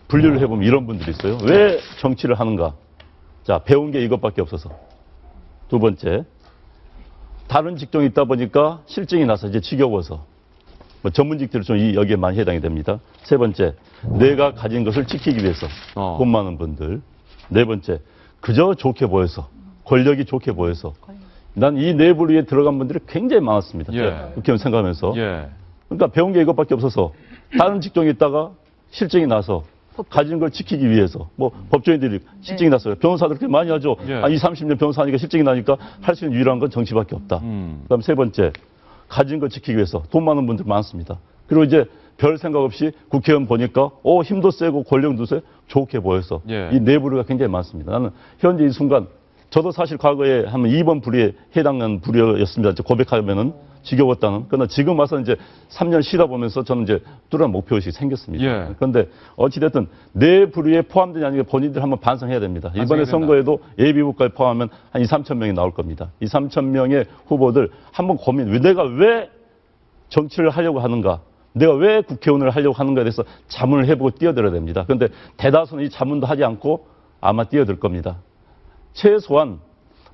분류를 해보면 이런 분들이 있어요. 왜 정치를 하는가? 자, 배운 게 이것밖에 없어서. 두 번째, 다른 직종이 있다 보니까 실증이 나서 이제 지겨워서. 뭐 전문직들이 좀 여기에 많이 해당이 됩니다. 세 번째, 내가 가진 것을 지키기 위해서 돈 많은 분들. 네 번째, 그저 좋게 보여서, 권력이 좋게 보여서. 난 이 네 부류에 들어간 분들이 굉장히 많았습니다. 예. 국회의원 생각하면서. 예. 그러니까 배운 게 이것밖에 없어서 다른 직종에 있다가 실증이 나서 가진 걸 지키기 위해서 뭐 법조인들이 실증이 났어요. 변호사들 그렇게 많이 하죠. 예. 30년 변호사니까 실증이 나니까 할 수 있는 유일한 건 정치밖에 없다. 그다음 세 번째, 가진 걸 지키기 위해서 돈 많은 분들 많습니다. 그리고 이제 별 생각 없이 국회의원 보니까 힘도 세고 권력도 세 좋게 보여서 예. 이 내부류가 굉장히 많습니다. 나는 현재 이 순간 저도 사실 과거에 한 2번 불의에 해당하는 불의였습니다. 고백하면은 지겨웠다는. 그러나 지금 와서 이제 3년 쉬다 보면서 저는 이제 뚜렷한 목표의식이 생겼습니다. 예. 그런데 어찌됐든 내 불의에 포함되지 않은 게 본인들 한번 반성해야 됩니다. 이번에 반성해야 된다. 선거에도 예비후보까지 포함하면 한 2, 3천 명이 나올 겁니다. 2, 3천 명의 후보들 한번 고민, 내가 왜 정치를 하려고 하는가? 내가 왜 국회의원을 하려고 하는가에 대해서 자문을 해보고 뛰어들어야 됩니다. 그런데 대다수는 이 자문도 하지 않고 아마 뛰어들 겁니다. 최소한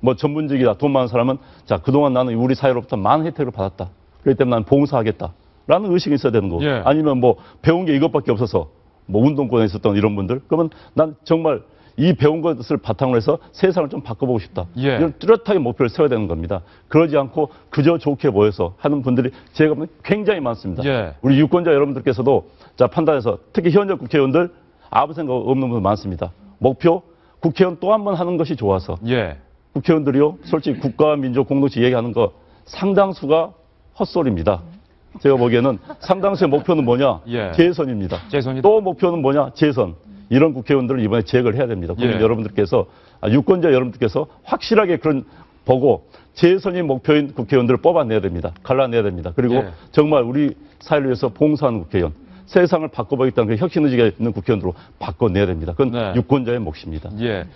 뭐 전문직이다, 돈 많은 사람은 자 그동안 나는 우리 사회로부터 많은 혜택을 받았다. 그렇기 때문에 나는 봉사하겠다라는 의식이 있어야 되는 거고 예. 아니면 뭐 배운 게 이것밖에 없어서 뭐 운동권에 있었던 이런 분들 그러면 난 정말 이 배운 것을 바탕으로 해서 세상을 좀 바꿔보고 싶다. 예. 이런 뚜렷하게 목표를 세워야 되는 겁니다. 그러지 않고 그저 좋게 보여서 하는 분들이 제가 보면 굉장히 많습니다. 예. 우리 유권자 여러분들께서도 자 판단해서 특히 현역 국회의원들 아무 생각 없는 분들 많습니다. 목표 국회의원 또 한 번 하는 것이 좋아서 예. 국회의원들이요 솔직히 국가와 민족 공동체 얘기하는 거 상당수가 헛소리입니다. 제가 보기에는 상당수의 목표는 뭐냐? 예. 재선입니다. 재선이다. 또 목표는 뭐냐? 재선. 이런 국회의원들을 이번에 제거를 해야 됩니다. 국민 예. 여러분들께서 유권자 여러분들께서 확실하게 그런 보고 재선이 목표인 국회의원들을 뽑아내야 됩니다. 갈라내야 됩니다. 그리고 예. 정말 우리 사회를 위해서 봉사하는 국회의원, 세상을 바꿔보겠다는 그 혁신의지가 있는 국회의원으로 바꿔내야 됩니다. 그건 네. 유권자의 몫입니다. 예.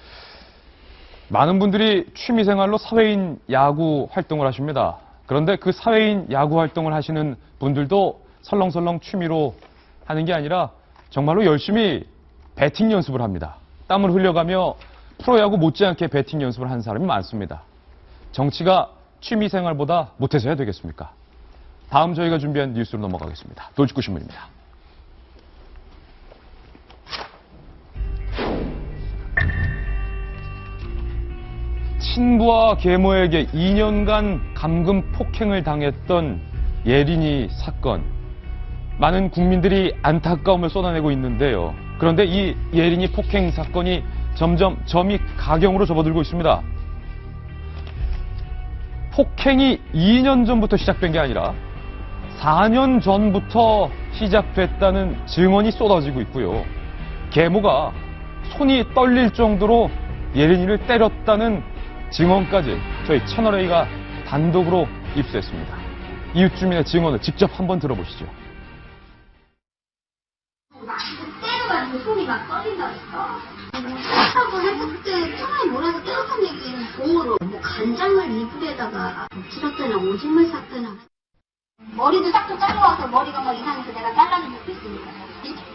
많은 분들이 취미생활로 사회인 야구 활동을 하십니다. 그런데 그 사회인 야구 활동을 하시는 분들도 설렁설렁 취미로 하는 게 아니라 정말로 열심히 배팅 연습을 합니다. 땀을 흘려가며 프로야구 못지않게 배팅 연습을 하는 사람이 많습니다. 정치가 취미생활보다 못해서야 되겠습니까? 다음 저희가 준비한 뉴스로 넘어가겠습니다. 돌직구 신문입니다. 친부와 계모에게 2년간 감금 폭행을 당했던 예린이 사건. 많은 국민들이 안타까움을 쏟아내고 있는데요. 그런데 이 예린이 폭행 사건이 점점 점이 가경으로 접어들고 있습니다. 폭행이 2년 전부터 시작된 게 아니라 4년 전부터 시작됐다는 증언이 쏟아지고 있고요. 계모가 손이 떨릴 정도로 예린이를 때렸다는 증언까지 저희 채널A가 단독으로 입수했습니다. 이웃 주민의 증언을 직접 한번 들어보시죠. 때려가지고 손이 막 떨린다니까. 하고 해서 그때 처음에 뭐라고 때렸던 얘기는 봉으로 뭐 간장을 이불에다가 엎질렀거나 오줌을 쌌거나 머리도 싹둑 잘라와서 머리가 막 이상해서 내가 잘라낸 적도 있으니까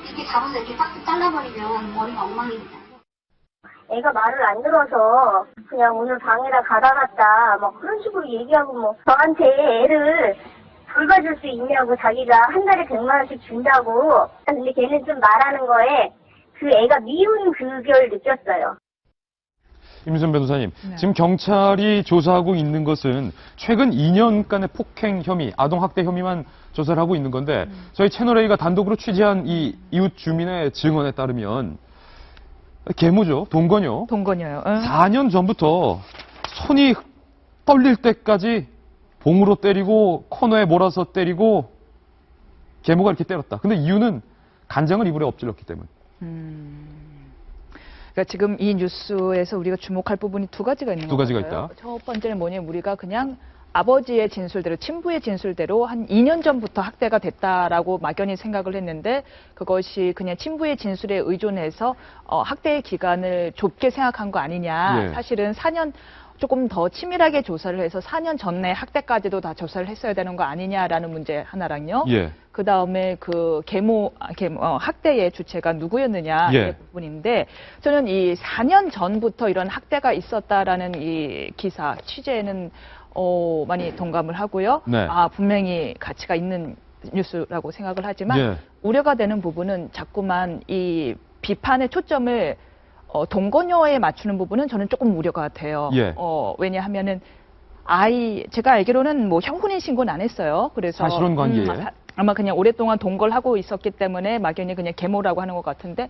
이렇게 잡아서 이렇게 싹둑 잘라버리면 머리가 엉망이니까. 애가 말을 안 들어서 그냥 오늘 방에다 가다 놨다 뭐 그런 식으로 얘기하고 뭐 저한테 애를 돌봐줄 수 있냐고 자기가 한 달에 100만 원씩 준다고. 근데 걔는 좀 말하는 거에 그 애가 미운 그걸 느꼈어요. 임순 변호사님, 네. 지금 경찰이 조사하고 있는 것은 최근 2년간의 폭행 혐의, 아동학대 혐의만 조사를 하고 있는 건데 저희 채널A가 단독으로 취재한 이 이웃 주민의 증언에 따르면 계모죠, 동거녀. 동거녀요. 4년 전부터 손이 떨릴 때까지 봉으로 때리고 코너에 몰아서 때리고 계모가 이렇게 때렸다. 근데 이유는 간장을 이불에 엎질렀기 때문. 그러니까 지금 이 뉴스에서 우리가 주목할 부분이 두 가지가 있는 두 것 가지가 같아요. 있다. 첫 번째는 뭐냐면 우리가 그냥 아버지의 진술대로, 친부의 진술대로 한 2년 전부터 학대가 됐다라고 막연히 생각을 했는데 그것이 그냥 친부의 진술에 의존해서 학대의 기간을 좁게 생각한 거 아니냐. 예. 사실은 4년 조금 더 치밀하게 조사를 해서 4년 전에 학대까지도 다 조사를 했어야 되는 거 아니냐라는 문제 하나랑요. 예. 그 다음에 그 학대의 주체가 누구였느냐 예. 이 부분인데 저는 이 4년 전부터 이런 학대가 있었다라는 이 기사 취재에는 많이 동감을 하고요. 네. 분명히 가치가 있는 뉴스라고 생각을 하지만 예. 우려가 되는 부분은 자꾸만 이 비판의 초점을 동거녀에 맞추는 부분은 저는 조금 우려가 돼요. 예. 왜냐하면은 제가 알기로는 뭐 형훈인 신고는 안 했어요. 그래서 사실혼 관계에. 아마 그냥 오랫동안 동거를 하고 있었기 때문에 막연히 그냥 계모라고 하는 것 같은데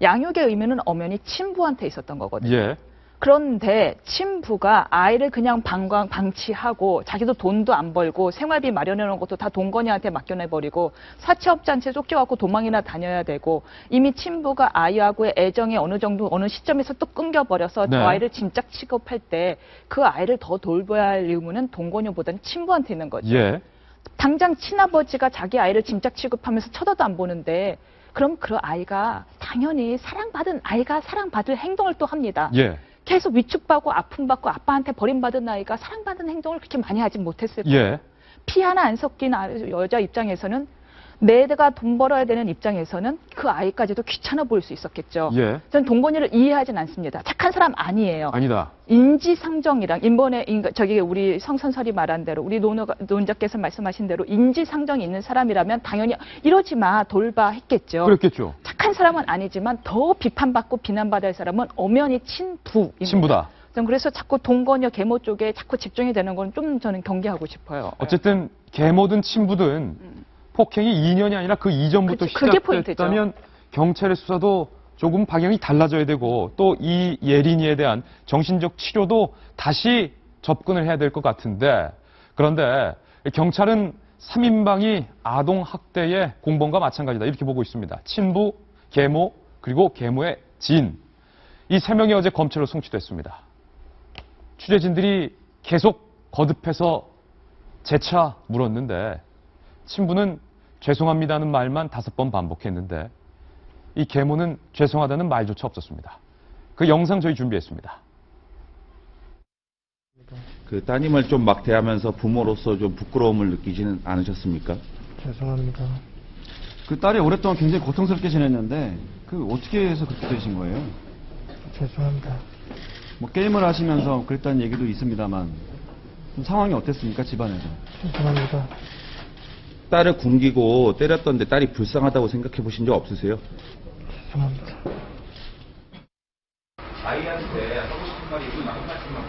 양육의 의무는 엄연히 친부한테 있었던 거거든요. 예. 그런데 친부가 아이를 그냥 방치하고 자기도 돈도 안 벌고 생활비 마련해 놓은 것도 다 동건이한테 맡겨내버리고 사채업자한테 쫓겨갖고 도망이나 다녀야 되고 이미 친부가 아이하고의 애정이 어느 정도 어느 시점에서 또 끊겨버려서 네. 저 아이를 짐짝 취급할 때 그 아이를 더 돌봐야 할 의무는 동건이보다는 친부한테 있는 거죠. 예. 당장 친아버지가 자기 아이를 짐짝 취급하면서 쳐다도 안 보는데 그럼 그 아이가 당연히 사랑받은 아이가 사랑받을 행동을 또 합니다. 예. 계속 위축받고 아픔받고 아빠한테 버림받은 아이가 사랑받는 행동을 그렇게 많이 하진 못했을 거예요. 예. 피 하나 안 섞인 여자 입장에서는 내가 돈 벌어야 되는 입장에서는 그 아이까지도 귀찮아 보일 수 있었겠죠. 예. 전 동건이를 이해하진 않습니다. 착한 사람 아니에요. 아니다. 인지상정이랑 저기 우리 성선설이 말한 대로 우리 논자께서 말씀하신 대로 인지상정이 있는 사람이라면 당연히 이러지 마 돌봐 했겠죠. 그랬겠죠. 착한 사람은 아니지만 더 비판받고 비난받을 사람은 엄연히 친부입니다. 친부다. 전 그래서 자꾸 동거녀 계모 쪽에 자꾸 집중이 되는 건 좀 저는 경계하고 싶어요. 어쨌든 계모든 친부든 폭행이 2년이 아니라 그 이전부터 그치, 그게 시작됐다면 경찰의 수사도 조금 방향이 달라져야 되고 또 이 예린이에 대한 정신적 치료도 다시 접근을 해야 될 것 같은데 그런데 경찰은 3인방이 아동 학대의 공범과 마찬가지다 이렇게 보고 있습니다. 친부, 계모, 그리고 계모의 지인. 이 3명이 어제 검찰로 송치됐습니다. 취재진들이 계속 거듭해서 재차 물었는데 친부는 죄송합니다는 말만 5번 반복했는데 이 계모는 죄송하다는 말조차 없었습니다. 그 영상 저희 준비했습니다. 그 따님을 좀 막대하면서 부모로서 좀 부끄러움을 느끼지는 않으셨습니까? 죄송합니다. 그 딸이 오랫동안 굉장히 고통스럽게 지냈는데 그 어떻게 해서 그렇게 되신 거예요? 죄송합니다. 뭐 게임을 하시면서 그랬다는 얘기도 있습니다만 좀 상황이 어땠습니까 집안에서? 죄송합니다. 딸을 굶기고 때렸던데 딸이 불쌍하다고 생각해 보신 적 없으세요? 죄송합니다. 아이한테 하고 싶은 말이 있으면 한 말씀만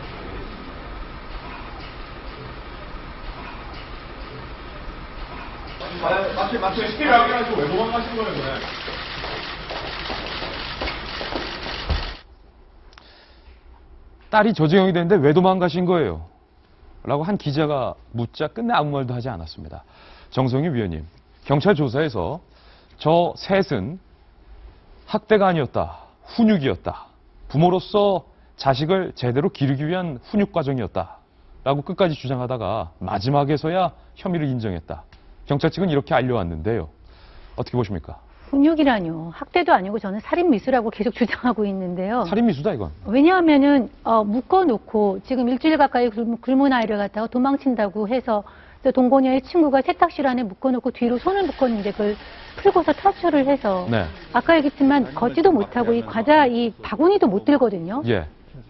마치 쉽게 이야기하시고 왜 도망가신 거예요, 그래? 딸이 저지경이 됐는데 왜 도망가신 거예요? 라고 한 기자가 묻자 끝내 아무 말도 하지 않았습니다. 정성희 위원님, 경찰 조사에서 저 셋은 학대가 아니었다, 훈육이었다. 부모로서 자식을 제대로 기르기 위한 훈육 과정이었다. 라고 끝까지 주장하다가 마지막에서야 혐의를 인정했다. 경찰 측은 이렇게 알려왔는데요. 어떻게 보십니까? 훈육이라뇨. 학대도 아니고 저는 살인미수라고 계속 주장하고 있는데요. 살인미수다 이건. 왜냐하면은 묶어놓고 지금 일주일 가까이 굶은 아이를 갖다가 도망친다고 해서 동거녀의 친구가 세탁실 안에 묶어놓고 뒤로 손을 묶었는데 그걸 풀고서 탈출을 해서 네. 아까 얘기했지만 걷지도 못하고 이 과자 이 바구니도 못 들거든요. 예.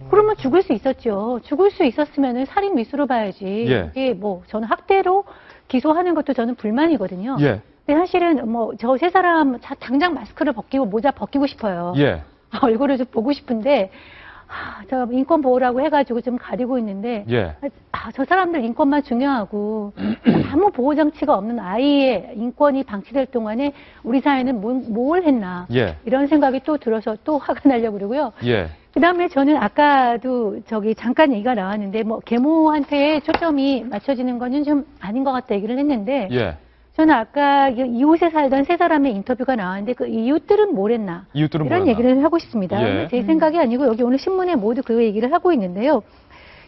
그러면 죽을 수 있었죠. 죽을 수 있었으면은 살인 미수로 봐야지. 예. 이게 뭐 저는 학대로 기소하는 것도 저는 불만이거든요. 예. 근데 사실은 뭐 저 세 사람 당장 마스크를 벗기고 모자 벗기고 싶어요. 예. 얼굴을 좀 보고 싶은데 저 인권 보호라고 해가지고 좀 가리고 있는데 예. 저 사람들 인권만 중요하고 아무 보호 장치가 없는 아이의 인권이 방치될 동안에 우리 사회는 뭘 했나 예. 이런 생각이 또 들어서 또 화가 나려고 그러고요. 예. 그다음에 저는 아까도 잠깐 얘기가 나왔는데 뭐 계모한테 초점이 맞춰지는 거는 좀 아닌 것 같다 얘기를 했는데 예. 저는 아까 이웃에 살던 세 사람의 인터뷰가 나왔는데 그 이웃들은 뭘 했나 이웃들은 이런 뭘 했나? 얘기를 하고 싶습니다. 예. 제 생각이 아니고 여기 오늘 신문에 모두 그 얘기를 하고 있는데요.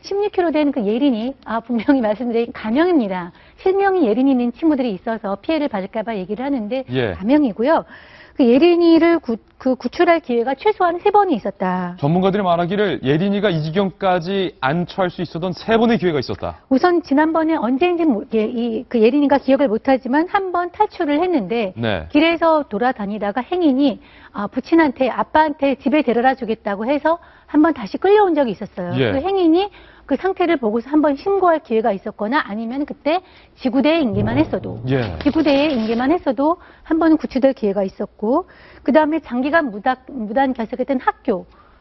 16kg 된 그 예린이 분명히 말씀드린 가명입니다. 실명이 예린이 있는 친구들이 있어서 피해를 받을까 봐 얘기를 하는데 예. 가명이고요. 그 예린이를 구출할 기회가 최소한 3번이 있었다. 전문가들이 말하기를 예린이가 이 지경까지 안 처할 수 있었던 3번의 기회가 있었다. 우선 지난번에 언제인지 그 예린이가 기억을 못하지만 한 번 탈출을 했는데 네. 길에서 돌아다니다가 행인이 부친한테 아빠한테 집에 데려다 주겠다고 해서 한 번 다시 끌려온 적이 있었어요. 예. 그 행인이 그 상태를 보고서 한 번 신고할 기회가 있었거나 아니면 그때 지구대에 인계만 했어도 예. 지구대에 인계만 했어도 한 번은 구출될 기회가 있었고 그 다음에 장기간 무단 결석했던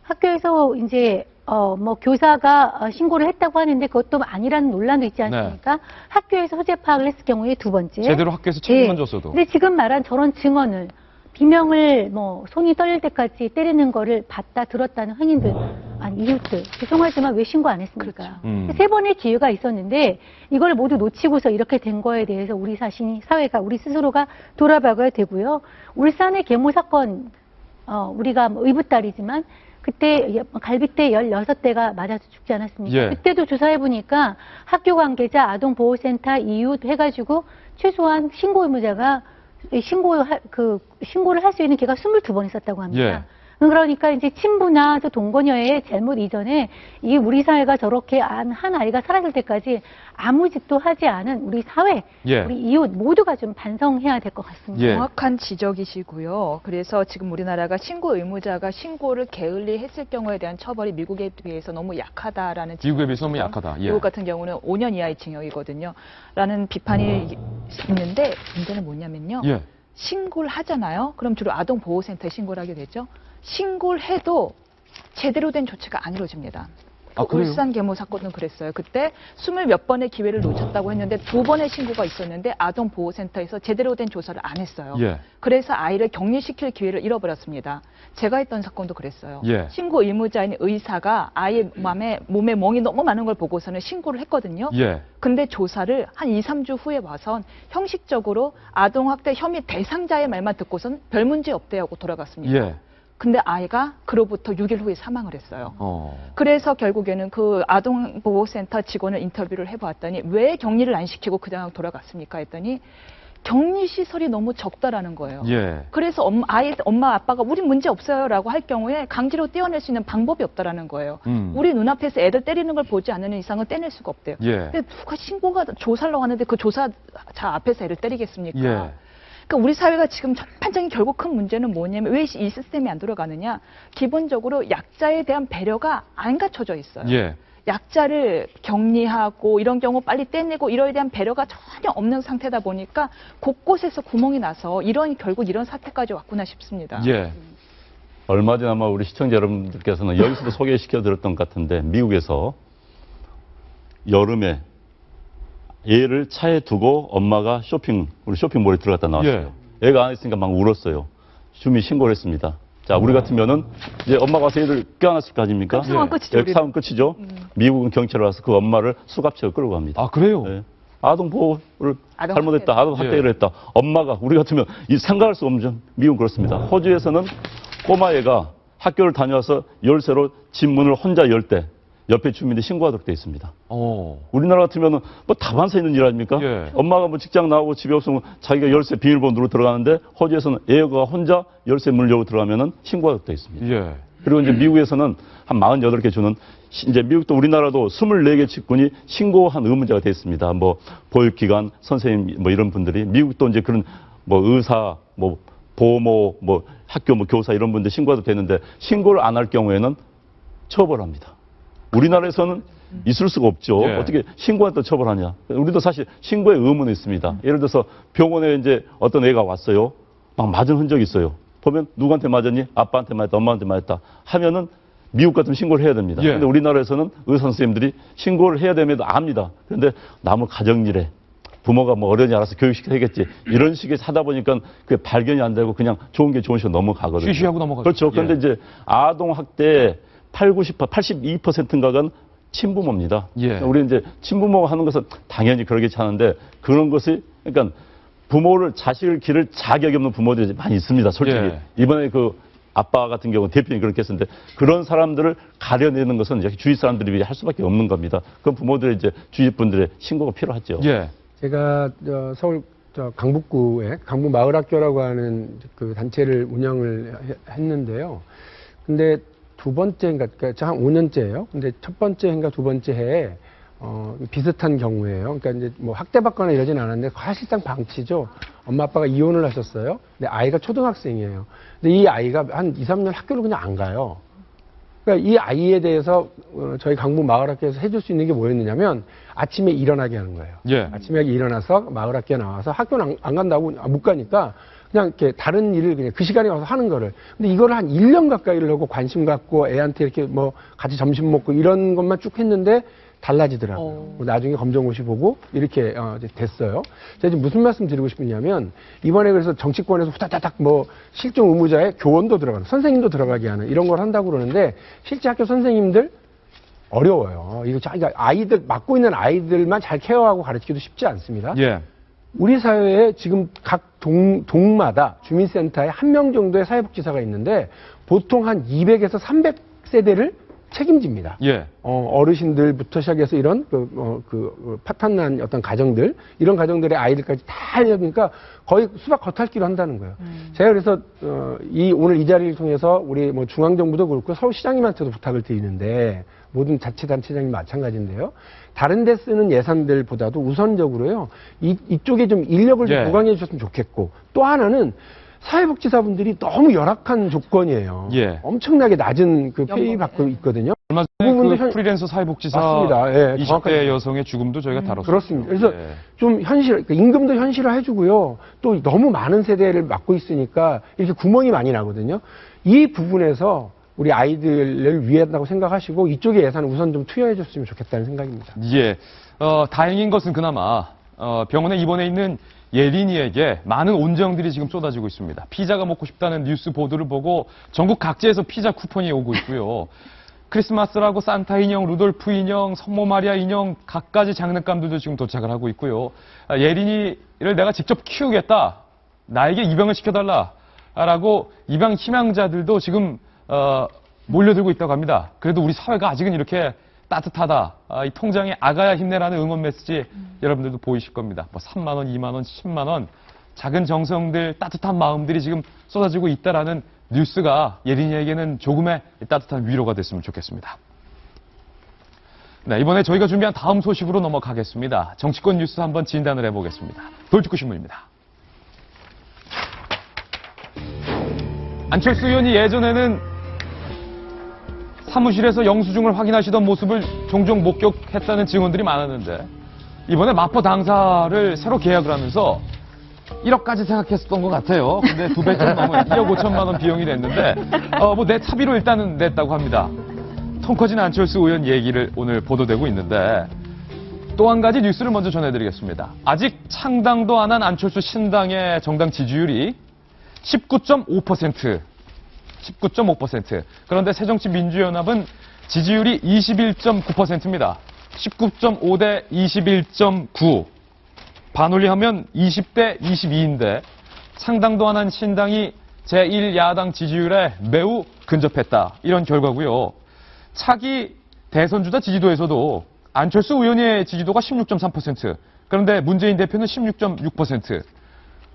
학교에서 이제 뭐 교사가 신고를 했다고 하는데 그것도 아니라는 논란도 있지 않습니까? 네. 학교에서 소재 파악을 했을 경우에 2번째. 제대로 학교에서 책임만 줬어도. 근데 지금 말한 저런 증언을 비명을 손이 떨릴 때까지 때리는 거를 봤다 들었다는 행인들 이웃들 죄송하지만 왜 신고 안 했습니까? 그렇죠. 세 번의 기회가 있었는데 이걸 모두 놓치고서 이렇게 된 거에 대해서 우리 사회가 우리 스스로가 돌아봐야 되고요. 울산의 계모 사건 우리가 뭐 의붓딸이지만 그때 갈비뼈 16대가 맞아서 죽지 않았습니까? 예. 그때도 조사해 보니까 학교 관계자, 아동보호센터, 이웃 해가지고 최소한 신고 의무자가 신고를 할 수 있는 기회가 22번 있었다고 합니다. 예. 그러니까 이제 친부나 동거녀의 잘못 이전에 이 우리 사회가 저렇게 한 아이가 사라질 때까지 아무 짓도 하지 않은 우리 사회, 예. 우리 이웃 모두가 좀 반성해야 될 것 같습니다. 예. 정확한 지적이시고요. 그래서 지금 우리나라가 신고 의무자가 신고를 게을리 했을 경우에 대한 처벌이 미국에 비해서 너무 약하다라는 미국에 비해서 너무 약하다. 예. 미국 같은 경우는 5년 이하의 징역이거든요. 라는 비판이 있는데 문제는 뭐냐면요. 예. 신고를 하잖아요. 그럼 주로 아동보호센터에 신고를 하게 되죠. 신고를 해도 제대로 된 조치가 안 이루어집니다. 아, 그래요? 울산 계모 사건은 그랬어요. 그때 20몇 번의 기회를 놓쳤다고 했는데 2번의 신고가 있었는데 아동보호센터에서 제대로 된 조사를 안 했어요. 예. 그래서 아이를 격리시킬 기회를 잃어버렸습니다. 제가 했던 사건도 그랬어요. 예. 신고 의무자인 의사가 아이의 몸에 멍이 너무 많은 걸 보고서는 신고를 했거든요. 예. 근데 조사를 한 2, 3주 후에 와선 형식적으로 아동학대 혐의 대상자의 말만 듣고선 별 문제 없대요 하고 돌아갔습니다. 예. 근데 아이가 그로부터 6일 후에 사망을 했어요. 어. 그래서 결국에는 그 아동보호센터 직원을 인터뷰를 해보았더니 왜 격리를 안 시키고 그냥 돌아갔습니까 했더니 격리 시설이 너무 적다라는 거예요. 예. 그래서 엄마 아빠가 우리 문제 없어요라고 할 경우에 강제로 떼어낼 수 있는 방법이 없다라는 거예요. 우리 눈앞에서 애들 때리는 걸 보지 않는 이상은 떼낼 수가 없대요. 예. 근데 누가 조사를 하는데 그 조사자 앞에서 애를 때리겠습니까? 예. 그러니까 우리 사회가 지금 전반적인 결국 큰 문제는 뭐냐면 왜 이 시스템이 안 돌아가느냐? 기본적으로 약자에 대한 배려가 안 갖춰져 있어요. 예. 약자를 격리하고 이런 경우 빨리 떼내고 이러에 대한 배려가 전혀 없는 상태다 보니까 곳곳에서 구멍이 나서 결국 이런 사태까지 왔구나 싶습니다. 예. 얼마 전에 아마 우리 시청자 여러분들께서는 여기서도 소개시켜 드렸던 것 같은데 미국에서 여름에 얘를 차에 두고 엄마가 우리 쇼핑몰에 들어갔다 나왔어요. 애가 안 있으니까 막 울었어요. 주민 신고를 했습니다. 자, 우리 같으면은 이제 엄마가 와서 얘를 껴안았을 거 아닙니까? 상황 끝이죠. 상황 끝이죠. 미국은 경찰이 와서 그 엄마를 수갑채로 끌고 갑니다. 아, 그래요? 네. 아동 보호를 아동 잘못했다. 아동 학대를 예. 했다. 엄마가 우리 같으면 생각할 수 없는 미국은 그렇습니다. 호주에서는 꼬마애가 학교를 다녀와서 열쇠로 집 문을 혼자 열 때 옆에 주민들이 신고하도록 돼 있습니다. 우리나라 같으면 뭐 다반사 있는 일 아닙니까? 예. 엄마가 뭐 직장 나오고 집에 없으면 자기가 열쇠 비밀번호 누르고 들어가는데 호주에서는 애가 혼자 열쇠 문을 열고 들어가면은 신고하도록 돼 있습니다. 예. 그리고 이제 미국에서는 한 48개 주는 이제 미국도 우리나라도 24개 직군이 신고한 의무자가 돼 있습니다. 뭐 보육기관 선생님 뭐 이런 분들이 미국도 이제 그런 뭐 의사 뭐 보모 뭐 학교 뭐 교사 이런 분들 신고해도 되는데 신고를 안 할 경우에는 처벌합니다. 우리나라에서는 있을 수가 없죠. 예. 어떻게 신고한테 처벌하냐. 우리도 사실 신고의 의무는 있습니다. 예를 들어서 병원에 이제 어떤 애가 왔어요. 막 맞은 흔적이 있어요. 보면 누구한테 맞았니? 아빠한테 맞았다, 엄마한테 맞았다 하면은 미국 같으면 신고를 해야 됩니다. 예. 근데 우리나라에서는 의사 선생님들이 신고를 해야 됨에도 압니다. 그런데 남의 가정일에 부모가 뭐 어른이 알아서 교육시켜야겠지. 이런 식의 하다 보니까 그게 발견이 안 되고 그냥 좋은 게 좋은 식으로 넘어가거든요. 쉬쉬하고 넘어가죠. 그렇죠. 그런데 예. 이제 아동학대 82%인가가 친부모입니다. 예. 우리 이제 친부모가 하는 것은 당연히 그러겠지 하는데 그런 것이 그러니까 부모를 자식을 기를 자격이 없는 부모들이 많이 있습니다. 솔직히. 예. 이번에 그 아빠 같은 경우는 대표님 그렇게 했었는데 그런 사람들을 가려내는 것은 이제 주위 사람들이 할 수밖에 없는 겁니다. 그럼 부모들의 이제 주위 분들의 신고가 필요하죠. 예. 제가 서울 강북구에 강북 마을학교라고 하는 그 단체를 운영을 했는데요. 근데 두 번째인가, 그러니까 한 5년째예요. 근데 첫 번째인가 두 번째 해에 비슷한 경우예요. 그러니까 이제 뭐 학대받거나 이러진 않았는데 사실상 방치죠. 엄마 아빠가 이혼을 하셨어요. 근데 아이가 초등학생이에요. 근데 이 아이가 한 2, 3년 학교를 그냥 안 가요. 그러니까 이 아이에 대해서 저희 강북 마을학교에서 해줄 수 있는 게 뭐였느냐면 아침에 일어나게 하는 거예요. 예. 아침에 일어나서 마을학교에 나와서 학교는 안 간다고 못 가니까 그냥 이렇게 다른 일을 그냥 그 시간에 와서 하는 거를. 근데 이거를 한 1년 가까이를 하고 관심 갖고 애한테 이렇게 뭐 같이 점심 먹고 이런 것만 쭉 했는데 달라지더라고요. 나중에 검정고시 보고 이렇게 이제 됐어요. 제가 지금 무슨 말씀 드리고 싶으냐면 이번에 그래서 정치권에서 후다다닥 뭐 실종 의무자에 교원도 들어가는 선생님도 들어가게 하는 이런 걸 한다고 그러는데 실제 학교 선생님들 어려워요. 이거 자기가 아이들 맡고 있는 아이들만 잘 케어하고 가르치기도 쉽지 않습니다. 예. 우리 사회에 지금 각 동마다 주민센터에 한 명 정도의 사회복지사가 있는데 보통 한 200에서 300세대를 책임집니다. 예. 어르신들부터 시작해서 이런 파탄난 어떤 가정들, 이런 가정들의 아이들까지 다 하려니까 거의 수박 겉핥기로 한다는 거예요. 제가 그래서 오늘 이 자리를 통해서 우리 뭐 중앙정부도 그렇고 서울시장님한테도 부탁을 드리는데 모든 자치단체장님 마찬가지인데요. 다른 데 쓰는 예산들보다도 우선적으로요. 이쪽에 좀 인력을 좀 예. 보강해 주셨으면 좋겠고 또 하나는 사회복지사분들이 너무 열악한 조건이에요. 예. 엄청나게 낮은 그 페이 받고 있거든요. 얼마 그 전에 부분도 그 프리랜서 사회복지사 맞습니다. 예, 20대 정확하게. 여성의 죽음도 저희가 다뤘습니다. 그렇습니다. 그래서 예. 좀 그러니까 임금도 현실화해주고요. 또 너무 많은 세대를 맡고 있으니까 이렇게 구멍이 많이 나거든요. 이 부분에서 우리 아이들을 위한다고 생각하시고 이쪽에 예산을 우선 좀 투여해줬으면 좋겠다는 생각입니다. 예. 다행인 것은 그나마 병원에 입원해 있는 예린이에게 많은 온정들이 지금 쏟아지고 있습니다. 피자가 먹고 싶다는 뉴스 보도를 보고 전국 각지에서 피자 쿠폰이 오고 있고요. 크리스마스라고 산타 인형, 루돌프 인형, 성모 마리아 인형, 갖가지 장난감들도 지금 도착을 하고 있고요. 예린이를 내가 직접 키우겠다. 나에게 입양을 시켜달라라고 입양 희망자들도 지금 몰려들고 있다고 합니다. 그래도 우리 사회가 아직은 이렇게 따뜻하다. 이 통장에 아가야 힘내라는 응원 메시지 여러분들도 보이실 겁니다. 뭐 3만 원, 2만 원, 10만 원 작은 정성들, 따뜻한 마음들이 지금 쏟아지고 있다라는 뉴스가 예린이에게는 조금의 따뜻한 위로가 됐으면 좋겠습니다. 네, 이번에 저희가 준비한 다음 소식으로 넘어가겠습니다. 정치권 뉴스 한번 진단을 해보겠습니다. 돌직구 신문입니다. 안철수 의원이 예전에는 사무실에서 영수증을 확인하시던 모습을 종종 목격했다는 증언들이 많았는데 이번에 마포 당사를 새로 계약을 하면서 1억까지 생각했었던 것 같아요. 근데 2배 좀 넘은 1억 5천만 원 비용이 냈는데 뭐 내 차비로 일단은 냈다고 합니다. 통 커진 안철수 의원 얘기를 오늘 보도되고 있는데 또 한 가지 뉴스를 먼저 전해드리겠습니다. 아직 창당도 안 한 안철수 신당의 정당 지지율이 19.5%. 그런데 새정치민주연합은 지지율이 21.9%입니다. 19.5 대 21.9. 반올림하면 20대 22인데 창당도 안 한 신당이 제1야당 지지율에 매우 근접했다. 이런 결과고요. 차기 대선주자 지지도에서도 안철수 의원의 지지도가 16.3%. 그런데 문재인 대표는 16.6%.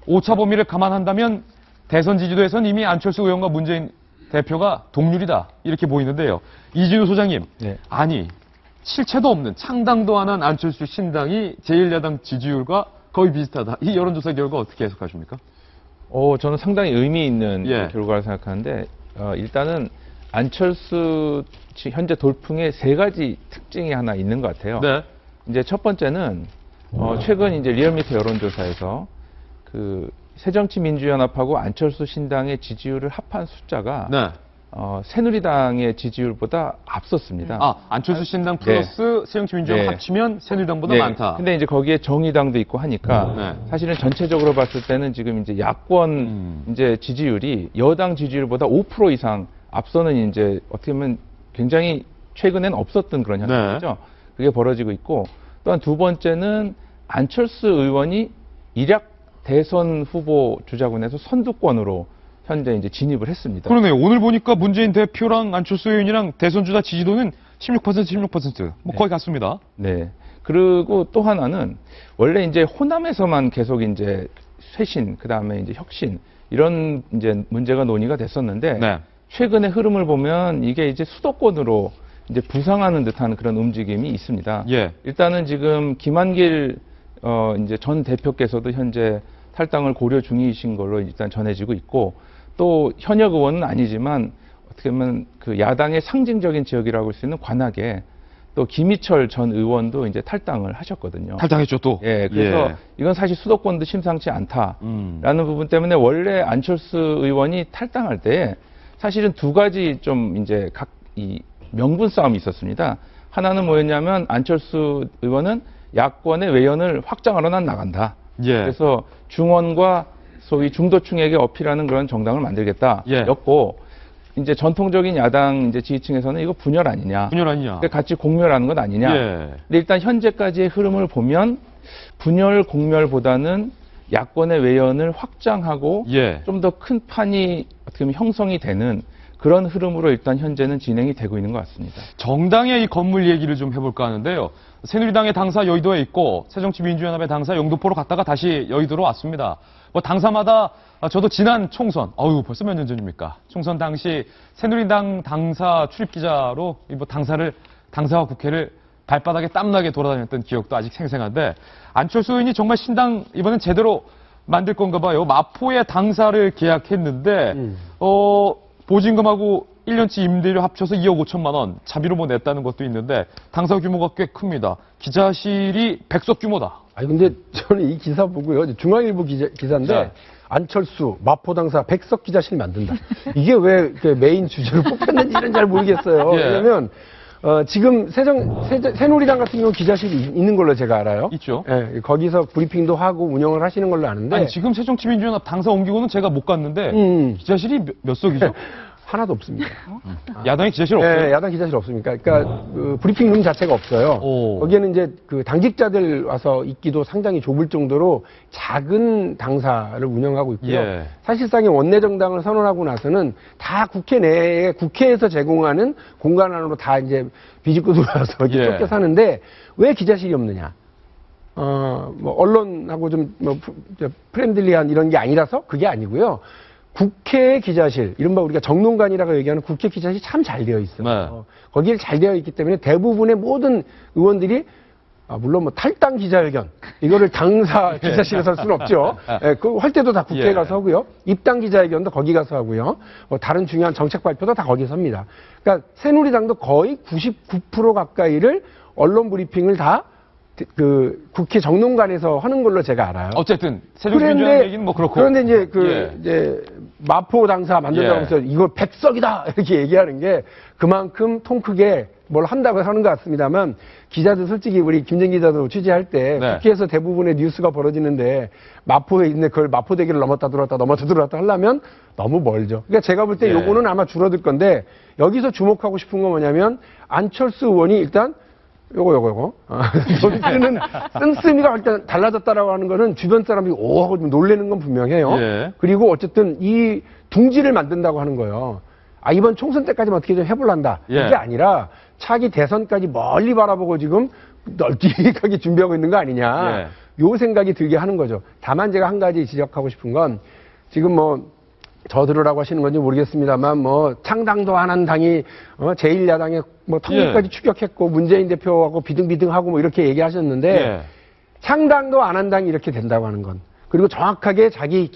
오차 범위를 감안한다면 대선 지지도에서는 이미 안철수 의원과 문재인 대표가 동률이다. 이렇게 보이는데요. 이진우 소장님. 네. 아니, 실체도 없는 창당도 안 한 안철수 신당이 제1야당 지지율과 거의 비슷하다. 이 여론조사 결과 어떻게 해석하십니까? 저는 상당히 의미 있는 예. 결과를 생각하는데 일단은 안철수 현재 돌풍에 3가지 특징이 하나 있는 것 같아요. 네. 이제 첫 번째는 최근 이제 리얼미터 여론조사에서 그 새정치민주연합하고 안철수 신당의 지지율을 합한 숫자가 네. 새누리당의 지지율보다 앞섰습니다. 안철수 신당 플러스 새정치민주연합 네. 합치면 새누리당보다 네. 많다. 근데 이제 거기에 정의당도 있고 하니까 네. 사실은 전체적으로 봤을 때는 지금 이제 야권 이제 지지율이 여당 지지율보다 5% 이상 앞서는 이제 어떻게 보면 굉장히 최근엔 없었던 그런 현상이죠. 그게 벌어지고 있고 또한 두 번째는 안철수 의원이 일약 대선 후보 주자군에서 선두권으로 현재 이제 진입을 했습니다. 그러네요. 오늘 보니까 문재인 대표랑 안철수 의원이랑 대선주자 지지도는 16%. 뭐 거의 같습니다. 네. 그리고 또 하나는 원래 이제 호남에서만 계속 이제 쇄신, 그 다음에 이제 혁신 이런 이제 문제가 논의가 됐었는데 네. 최근의 흐름을 보면 이게 이제 수도권으로 이제 부상하는 듯한 그런 움직임이 있습니다. 예. 일단은 지금 김한길 이제 전 대표께서도 현재 탈당을 고려 중이신 걸로 일단 전해지고 있고 또 현역 의원은 아니지만 어떻게 보면 그 야당의 상징적인 지역이라고 할 수 있는 관악에 또 김희철 전 의원도 이제 탈당을 하셨거든요. 탈당했죠 또. 예, 그래서 이건 사실 수도권도 심상치 않다라는 부분 때문에 원래 안철수 의원이 탈당할 때 사실은 두 가지 좀 이제 각 이 명분 싸움이 있었습니다. 하나는 뭐였냐면 안철수 의원은 야권의 외연을 확장하러 난 나간다. 예. 그래서 중원과 소위 중도층에게 어필하는 그런 정당을 만들겠다. 예. 였고 이제 전통적인 야당 이제 지지층에서는 이거 분열 아니냐. 분열 아니냐. 같이 공멸하는 것 아니냐. 예. 근데 일단 현재까지의 흐름을 보면 분열 공멸보다는 야권의 외연을 확장하고 예. 좀 더 큰 판이 어떻게 보면 형성이 되는 그런 흐름으로 일단 현재는 진행이 되고 있는 것 같습니다. 정당의 이 건물 얘기를 좀 해볼까 하는데요. 새누리당의 당사 여의도에 있고 새정치민주연합의 당사 영등포로 갔다가 다시 여의도로 왔습니다. 뭐 당사마다 저도 지난 총선, 벌써 몇 년 전입니까? 총선 당시 새누리당 당사 출입기자로 뭐 당사와 국회를 발바닥에 땀나게 돌아다녔던 기억도 아직 생생한데 안철수 의원이 정말 신당 이번엔 제대로 만들 건가 봐요. 마포의 당사를 계약했는데 보증금하고 1년치 임대료 합쳐서 2억 5천만 원 자비로 뭐 냈다는 것도 있는데 당사 규모가 꽤 큽니다. 기자실이 100석 규모다. 아니 근데 저는 이 기사 보고요. 중앙일보 기사인데 자. 안철수 마포당사 100석 기자실 만든다. 이게 왜 이렇게 메인 주제로 뽑혔는지 이런 잘 모르겠어요. 예. 왜냐면 지금 새누리당 같은 경우 기자실이 있는 걸로 제가 알아요. 있죠. 예, 거기서 브리핑도 하고 운영을 하시는 걸로 아는데 아니 지금 새정치민주연합 당사 옮기고는 제가 못 갔는데 기자실이 몇 석이죠? 하나도 없습니다. 야당의 기자실 없어요? 네, 야당 기자실 없습니까? 그러니까 브리핑룸 자체가 없어요. 오. 거기에는 이제 그 당직자들 와서 있기도 상당히 좁을 정도로 작은 당사를 운영하고 있고요. 예. 사실상의 원내 정당을 선언하고 나서는 다 국회 내에 국회에서 제공하는 공간 안으로 다 이제 비집고 들어와서 예. 쫓겨 사는데 왜 기자실이 없느냐? 뭐 언론하고 좀 뭐 프렌들리한 이런 게 아니라서 그게 아니고요. 국회 기자실, 이른바 우리가 정론관이라고 얘기하는 국회 기자실이 참 잘 되어 있어요. 네. 거기에 잘 되어 있기 때문에 대부분의 모든 의원들이 물론 뭐 탈당 기자회견 이거를 당사 기자실에서 할 수는 없죠. 예, 그 할 때도 다 국회에 예. 가서 하고요. 입당 기자회견도 거기 가서 하고요. 뭐 다른 중요한 정책 발표도 다 거기서 합니다. 그러니까 새누리당도 거의 99% 가까이를 언론 브리핑을 다 그 국회 정론관에서 하는 걸로 제가 알아요. 어쨌든 새정치민주연합 얘기는 뭐 그렇고. 그런데 이제 예. 이제 마포 당사 만든다고 해서 이거 100석이다 이렇게 얘기하는 게 그만큼 통 크게 뭘 한다고 하는 것 같습니다만 기자들 솔직히 우리 김정 기자도 취재할 때 네. 국회에서 대부분의 뉴스가 벌어지는데 마포에 있는 그걸 마포대교를 넘었다 들어왔다 하려면 너무 멀죠. 그러니까 제가 볼 때 예. 요거는 아마 줄어들 건데 여기서 주목하고 싶은 건 뭐냐면 안철수 의원이 일단 요거. 저기 쓰는 씀씀이가 일단 달라졌다라고 하는 거는 주변 사람들이 오 하고 좀 놀라는 건 분명해요. 예. 그리고 어쨌든 이 둥지를 만든다고 하는 거예요. 이번 총선 때까지만 어떻게 좀 해볼란다. 예. 이게 아니라 차기 대선까지 멀리 바라보고 지금 널찍하게 준비하고 있는 거 아니냐. 예. 요 생각이 들게 하는 거죠. 다만 제가 한 가지 지적하고 싶은 건 지금 뭐 저 들으라고 하시는 건지 모르겠습니다만 뭐 창당도 안 한 당이 제1야당의 뭐 통일까지 추격했고 문재인 대표하고 비등비등하고 뭐 이렇게 얘기하셨는데 예. 창당도 안 한 당이 이렇게 된다고 하는 건 그리고 정확하게 자기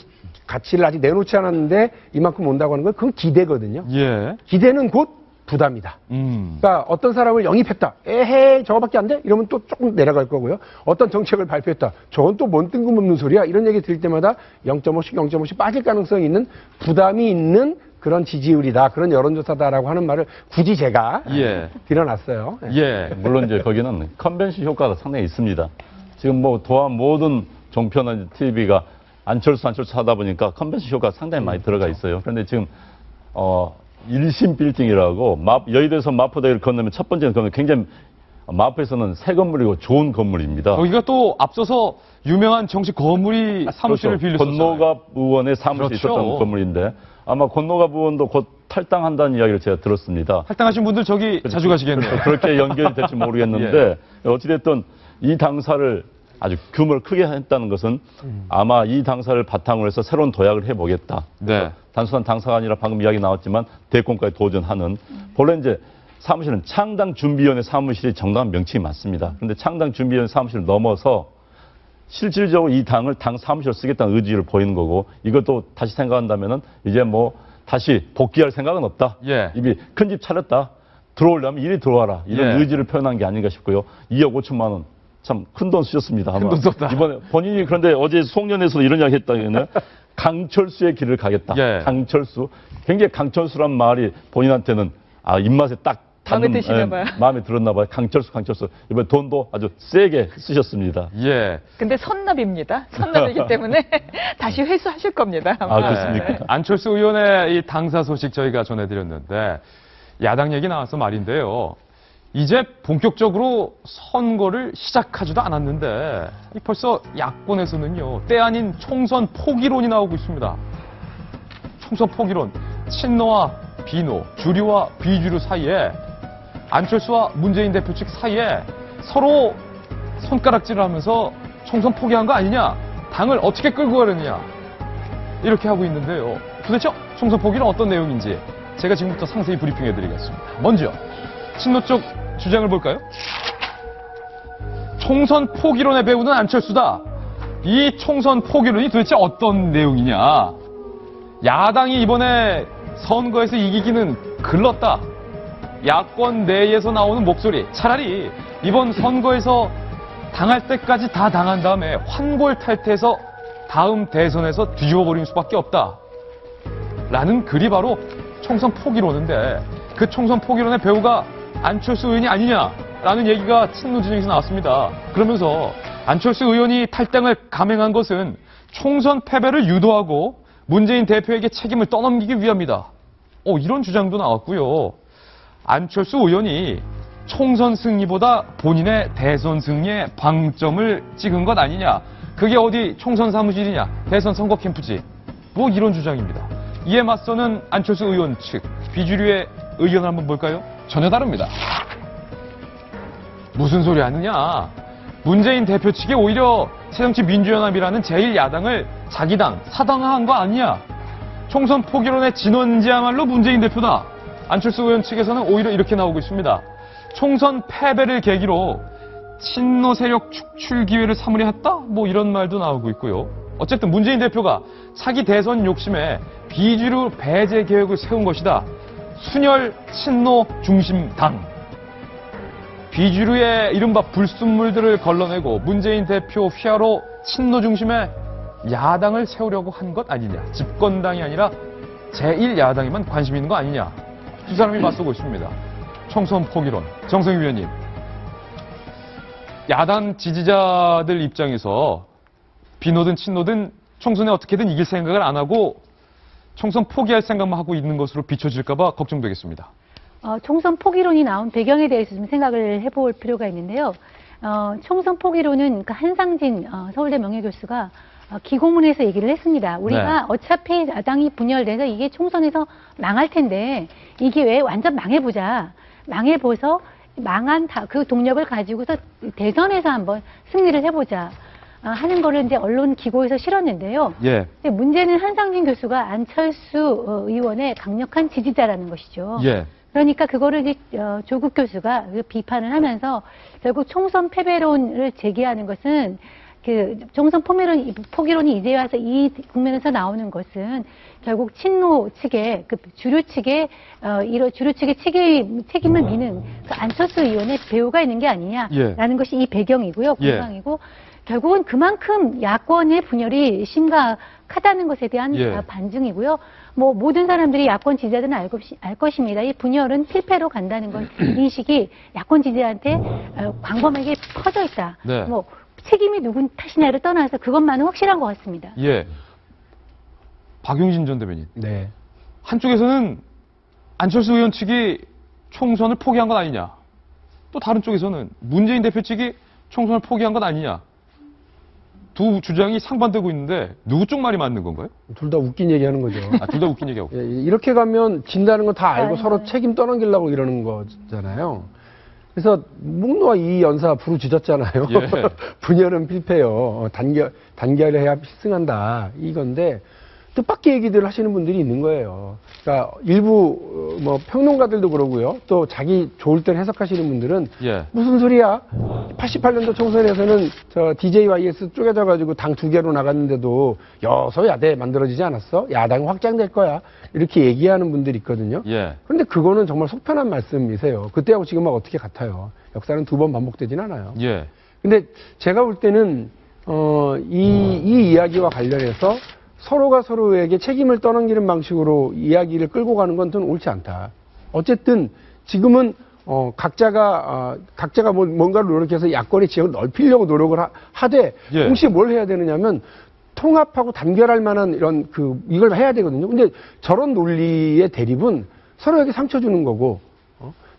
가치를 아직 내놓지 않았는데 이만큼 온다고 하는 건 그건 기대거든요. 예. 기대는 곧 부담이다. 그러니까 어떤 사람을 영입했다. 에헤이 저거밖에 안 돼? 이러면 또 조금 내려갈 거고요. 어떤 정책을 발표했다. 저건 또 뭔 뜬금없는 소리야? 이런 얘기 들을 때마다 0.5씩 빠질 가능성이 있는 부담이 있는 그런 지지율이다. 그런 여론조사다라고 하는 말을 굳이 제가 드러났어요. 예. 물론 이제 거기는 컨벤션 효과가 상당히 있습니다. 지금 뭐 도합 모든 종편이나 TV가 안철수 하다 보니까 컨벤션 효과가 상당히 많이 들어가 있어요. 그런데 지금 일심 빌딩이라고 여의도에서 마포대교를 건너면 첫 번째 건물 굉장히 마포에서는 새 건물이고 좋은 건물입니다. 거기가 또 앞서서 유명한 정치 거물이 사무실을 그렇죠. 빌렸었잖아요. 권노갑 의원의 사무실이 그렇죠. 있었던 건물인데 아마 권노갑 의원도 곧 탈당한다는 이야기를 제가 들었습니다. 탈당하신 분들 저기 자주 가시겠네요. 그렇게 연결이 될지 모르겠는데 어찌됐든 이 당사를 아주 규모를 크게 했다는 것은 아마 이 당사를 바탕으로 해서 새로운 도약을 해보겠다. 네. 단순한 당사가 아니라 방금 이야기 나왔지만 대권까지 도전하는. 본래 이제 사무실은 창당준비위원회 사무실이 정당한 명칭이 맞습니다. 그런데 창당준비위원회 사무실을 넘어서 실질적으로 이 당을 당 사무실로 쓰겠다는 의지를 보이는 거고 이것도 다시 생각한다면은 이제 뭐 다시 복귀할 생각은 없다. 예. 이미 큰 집 차렸다. 들어오려면 이리 들어와라. 이런 예. 의지를 표현한 게 아닌가 싶고요. 2억 5천만 원. 참 큰 돈 쓰셨습니다. 큰 돈 썼다. 이번에 본인이 그런데 어제 송년회에서 이런 이야기 했다면 강철수의 길을 가겠다. 예. 강철수. 굉장히 강철수란 말이 본인한테는 입맛에 딱 마음에 드시나 봐요. 마음에 들었나 봐요. 강철수. 이번 돈도 아주 세게 쓰셨습니다. 예. 근데 선납입니다. 선납이기 때문에 다시 회수하실 겁니다. 아마. 아, 그렇습니까? 네. 안철수 의원의 이 당사 소식 저희가 전해드렸는데 야당 얘기 나와서 말인데요. 이제 본격적으로 선거를 시작하지도 않았는데 벌써 야권에서는요. 때 아닌 총선 포기론이 나오고 있습니다. 총선 포기론. 친노와 비노, 주류와 비주류 사이에 안철수와 문재인 대표 측 사이에 서로 손가락질을 하면서 총선 포기한 거 아니냐? 당을 어떻게 끌고 가려느냐? 이렇게 하고 있는데요. 도대체 총선 포기는 어떤 내용인지 제가 지금부터 상세히 브리핑해드리겠습니다. 먼저 친노 쪽 주장을 볼까요? 총선 포기론의 배우는 안철수다. 이 총선 포기론이 도대체 어떤 내용이냐? 야당이 이번에 선거에서 이기기는 글렀다. 야권 내에서 나오는 목소리. 차라리 이번 선거에서 당할 때까지 다 당한 다음에 환골탈태해서 다음 대선에서 뒤집어버리는 수밖에 없다. 라는 글이 바로 총선 포기론인데 그 총선 포기론의 배우가 안철수 의원이 아니냐라는 얘기가 친노 진영에서 나왔습니다. 그러면서 안철수 의원이 탈당을 감행한 것은 총선 패배를 유도하고 문재인 대표에게 책임을 떠넘기기 위함이다. 이런 주장도 나왔고요. 안철수 의원이 총선 승리보다 본인의 대선 승리에 방점을 찍은 것 아니냐. 그게 어디 총선 사무실이냐. 대선 선거 캠프지. 뭐 이런 주장입니다. 이에 맞서는 안철수 의원 측 비주류의 의견을 한번 볼까요? 전혀 다릅니다. 무슨 소리 하느냐. 문재인 대표 측이 오히려 새정치민주연합이라는 제1야당을 자기 당 사당화한 거 아니냐. 총선 포기론의 진원지야말로 문재인 대표다. 안철수 의원 측에서는 오히려 이렇게 나오고 있습니다. 총선 패배를 계기로 친노 세력 축출 기회를 삼으려 했다? 뭐 이런 말도 나오고 있고요. 어쨌든 문재인 대표가 차기 대선 욕심에 비주류 배제 계획을 세운 것이다. 순혈 친노 중심 당. 비주류의 이른바 불순물들을 걸러내고 문재인 대표 휘하로 친노 중심의 야당을 세우려고 한 것 아니냐. 집권당이 아니라 제1야당에만 관심 있는 거 아니냐. 두 사람이 맞서고 있습니다. 총선 포기론. 정성희 위원님. 야당 지지자들 입장에서 비노든 친노든 총선에 어떻게든 이길 생각을 안 하고 총선 포기할 생각만 하고 있는 것으로 비춰질까 봐 걱정되겠습니다. 총선 포기론이 나온 배경에 대해서 좀 생각을 해볼 필요가 있는데요. 총선 포기론은 그 한상진 서울대 명예교수가 기고문에서 얘기를 했습니다. 우리가 어차피 야당이 분열돼서 이게 총선에서 망할 텐데 이 기회에 완전 망해보자. 망해보서 망한 그 동력을 가지고서 대선에서 한번 승리를 해보자. 하는 거를 이제 언론 기고에서 실었는데요. 예. 근데 문제는 한상진 교수가 안철수 의원의 강력한 지지자라는 것이죠. 예. 그러니까 그거를 이제 조국 교수가 비판을 하면서 결국 총선 패배론을 제기하는 것은 그 총선 포기론이 이제 와서 이 국면에서 나오는 것은 결국 친노 측의 그 주류 측의 이런 주류 측의 책임을 미는 그 안철수 의원의 배후가 있는 게 아니냐라는 것이 이 배경이고요, 공방이고 결국은 그만큼 야권의 분열이 심각하다는 것에 대한 반증이고요. 뭐 모든 사람들이 야권 지지자들은 알 것입니다. 이 분열은 필패로 간다는 건 인식이 야권 지지자한테 광범위하게 퍼져 있다. 뭐 책임이 누군 탓이냐를 떠나서 그것만은 확실한 것 같습니다. 예. 박용진 전 대변인. 네. 한쪽에서는 안철수 의원 측이 총선을 포기한 것 아니냐. 또 다른 쪽에서는 문재인 대표 측이 총선을 포기한 것 아니냐. 두 주장이 상반되고 있는데 누구 쪽 말이 맞는 건가요? 둘 다 웃긴 얘기하는 거죠. 둘 다 웃긴 얘기하고. 예, 이렇게 가면 진다는 건 다 알고 서로 책임 떠넘기려고 이러는 거잖아요. 그래서 목노와 이 연사 부르짖었잖아요. 분열은 필패요. 단결을 해야 필승한다. 이건데 뜻밖의 얘기들을 하시는 분들이 있는 거예요. 그러니까 일부 뭐 평론가들도 그러고요. 또 자기 좋을 때 해석하시는 분들은 무슨 소리야? 88년도 총선에서는 저 DJYS 쪼개져 가지고 당 두 개로 나갔는데도 여서야대 만들어지지 않았어? 야당이 확장될 거야. 이렇게 얘기하는 분들이 있거든요. 그런데 그거는 정말 속편한 말씀이세요. 그때하고 지금하고 어떻게 같아요? 역사는 두 번 반복되진 않아요. 근데 제가 볼 때는 이 이야기와 관련해서 서로가 서로에게 책임을 떠넘기는 방식으로 이야기를 끌고 가는 건 좀 옳지 않다. 어쨌든 지금은 각자가 뭔가를 노력해서 야권의 지역을 넓히려고 노력을 하되 예. 동시에 뭘 해야 되느냐면 통합하고 단결할 만한 이걸 해야 되거든요. 근데 저런 논리의 대립은 서로에게 상처 주는 거고,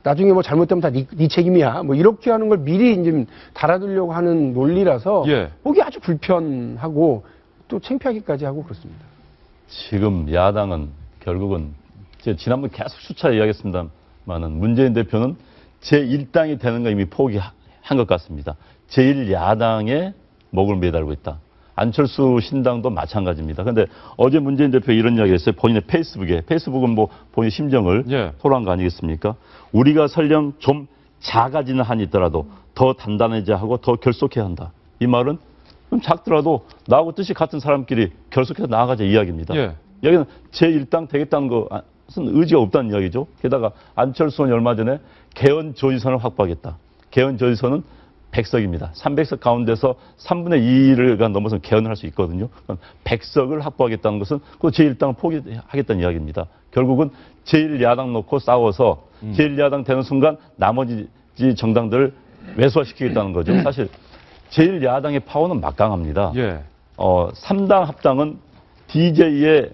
나중에 뭐 잘못되면 다 네 책임이야. 뭐 이렇게 하는 걸 미리 이제 달아두려고 하는 논리라서 예. 보기 아주 불편하고 또 창피하기까지 하고 그렇습니다. 지금 야당은 결국은 제가 지난번 계속 수차 이야기했습니다만은 문재인 대표는 제1당이 되는 거 이미 포기한 것 같습니다. 제1야당에 목을 매달고 있다. 안철수 신당도 마찬가지입니다. 그런데 어제 문재인 대표 이런 이야기 했어요. 본인의 페이스북은 뭐 본인 심정을 예. 토로한 거 아니겠습니까? 우리가 설령 좀 작아지는 한이 있더라도 더 단단해져야 하고 더 결속해야 한다. 이 말은 좀 작더라도 나하고 뜻이 같은 사람끼리 결속해서 나아가자 이야기입니다. 예. 여기는 제1당 되겠다는 것은 의지가 없다는 이야기죠. 게다가 안철수 의원이 얼마 전에 개헌 조지선을 확보하겠다. 개헌 조지선은 100석입니다. 300석 가운데서 3분의 2를 넘어서 개헌을 할 수 있거든요. 100석을 확보하겠다는 것은 그 제1당을 포기하겠다는 이야기입니다. 결국은 제1야당 놓고 싸워서 제1야당 되는 순간 나머지 정당들을 왜소화시키겠다는 거죠. 사실 제1야당의 파워는 막강합니다. 예. 3당 합당은 DJ의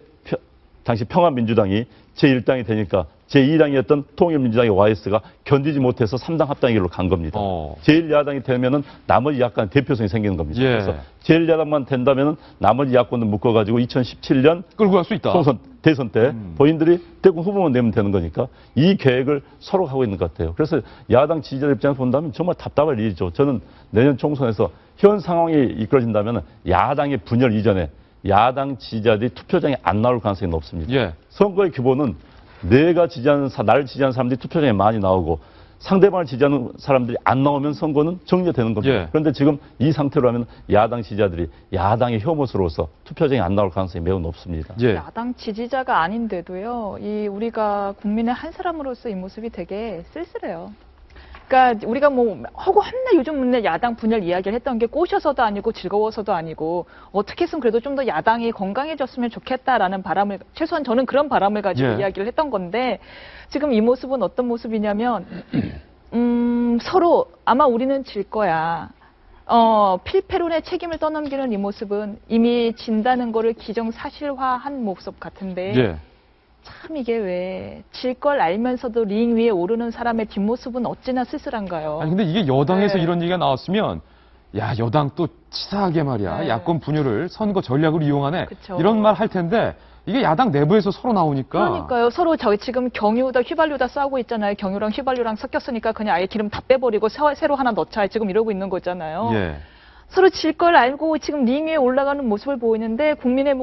당시 평화민주당이 제1당이 되니까 제2당이었던 통일민주당의 YS가 견디지 못해서 3당 합당의 길로 간 겁니다. 제1야당이 되면은 나머지 야권 대표성이 생기는 겁니다. 예. 그래서 제1야당만 된다면은 나머지 야권을 묶어가지고 2017년 끌고 갈 수 있다. 총선 대선 때 본인들이 대권 후보만 내면 되는 거니까 이 계획을 서로 하고 있는 것 같아요. 그래서 야당 지지자 입장에서 본다면 정말 답답할 일이죠. 저는 내년 총선에서 현 상황이 이끌어진다면 야당의 분열 이전에 야당 지지자들이 투표장에 안 나올 가능성이 높습니다. 예. 선거의 기본은 나를 지지하는 사람들이 투표장에 많이 나오고 상대방을 지지하는 사람들이 안 나오면 선거는 정리되는 겁니다. 예. 그런데 지금 이 상태로 하면 야당 지지자들이 야당의 혐오스러워서 투표장에 안 나올 가능성이 매우 높습니다. 예. 야당 지지자가 아닌데도요, 우리가 국민의 한 사람으로서 이 모습이 되게 쓸쓸해요. 그러니까 우리가 뭐 하고 한날 요즘 맨날 야당 분열 이야기를 했던 게 꼬셔서도 아니고 즐거워서도 아니고 어떻게 해서는 그래도 좀 더 야당이 건강해졌으면 좋겠다라는 바람을, 최소한 저는 그런 바람을 가지고 예. 이야기를 했던 건데, 지금 이 모습은 어떤 모습이냐면 서로 아마 우리는 질 거야. 필패론의 책임을 떠넘기는 이 모습은 이미 진다는 거를 기정사실화한 모습 같은데, 예. 참 이게 왜 질 걸 알면서도 링 위에 오르는 사람의 뒷모습은 어찌나 쓸쓸한가요? 아니 근데 이게 여당에서 네. 이런 얘기가 나왔으면 야 여당 또 치사하게 말이야 네. 야권 분열을 선거 전략으로 이용하네 그쵸. 이런 말 할 텐데 이게 야당 내부에서 서로 나오니까 그러니까요. 서로 저희 지금 경유다 휘발유다 싸우고 있잖아요. 경유랑 휘발유랑 섞였으니까 그냥 아예 기름 다 빼버리고 새로 하나 넣자 지금 이러고 있는 거잖아요. 예. 서로 질 걸 알고 지금 링 위에 올라가는 모습을 보이는데 국민의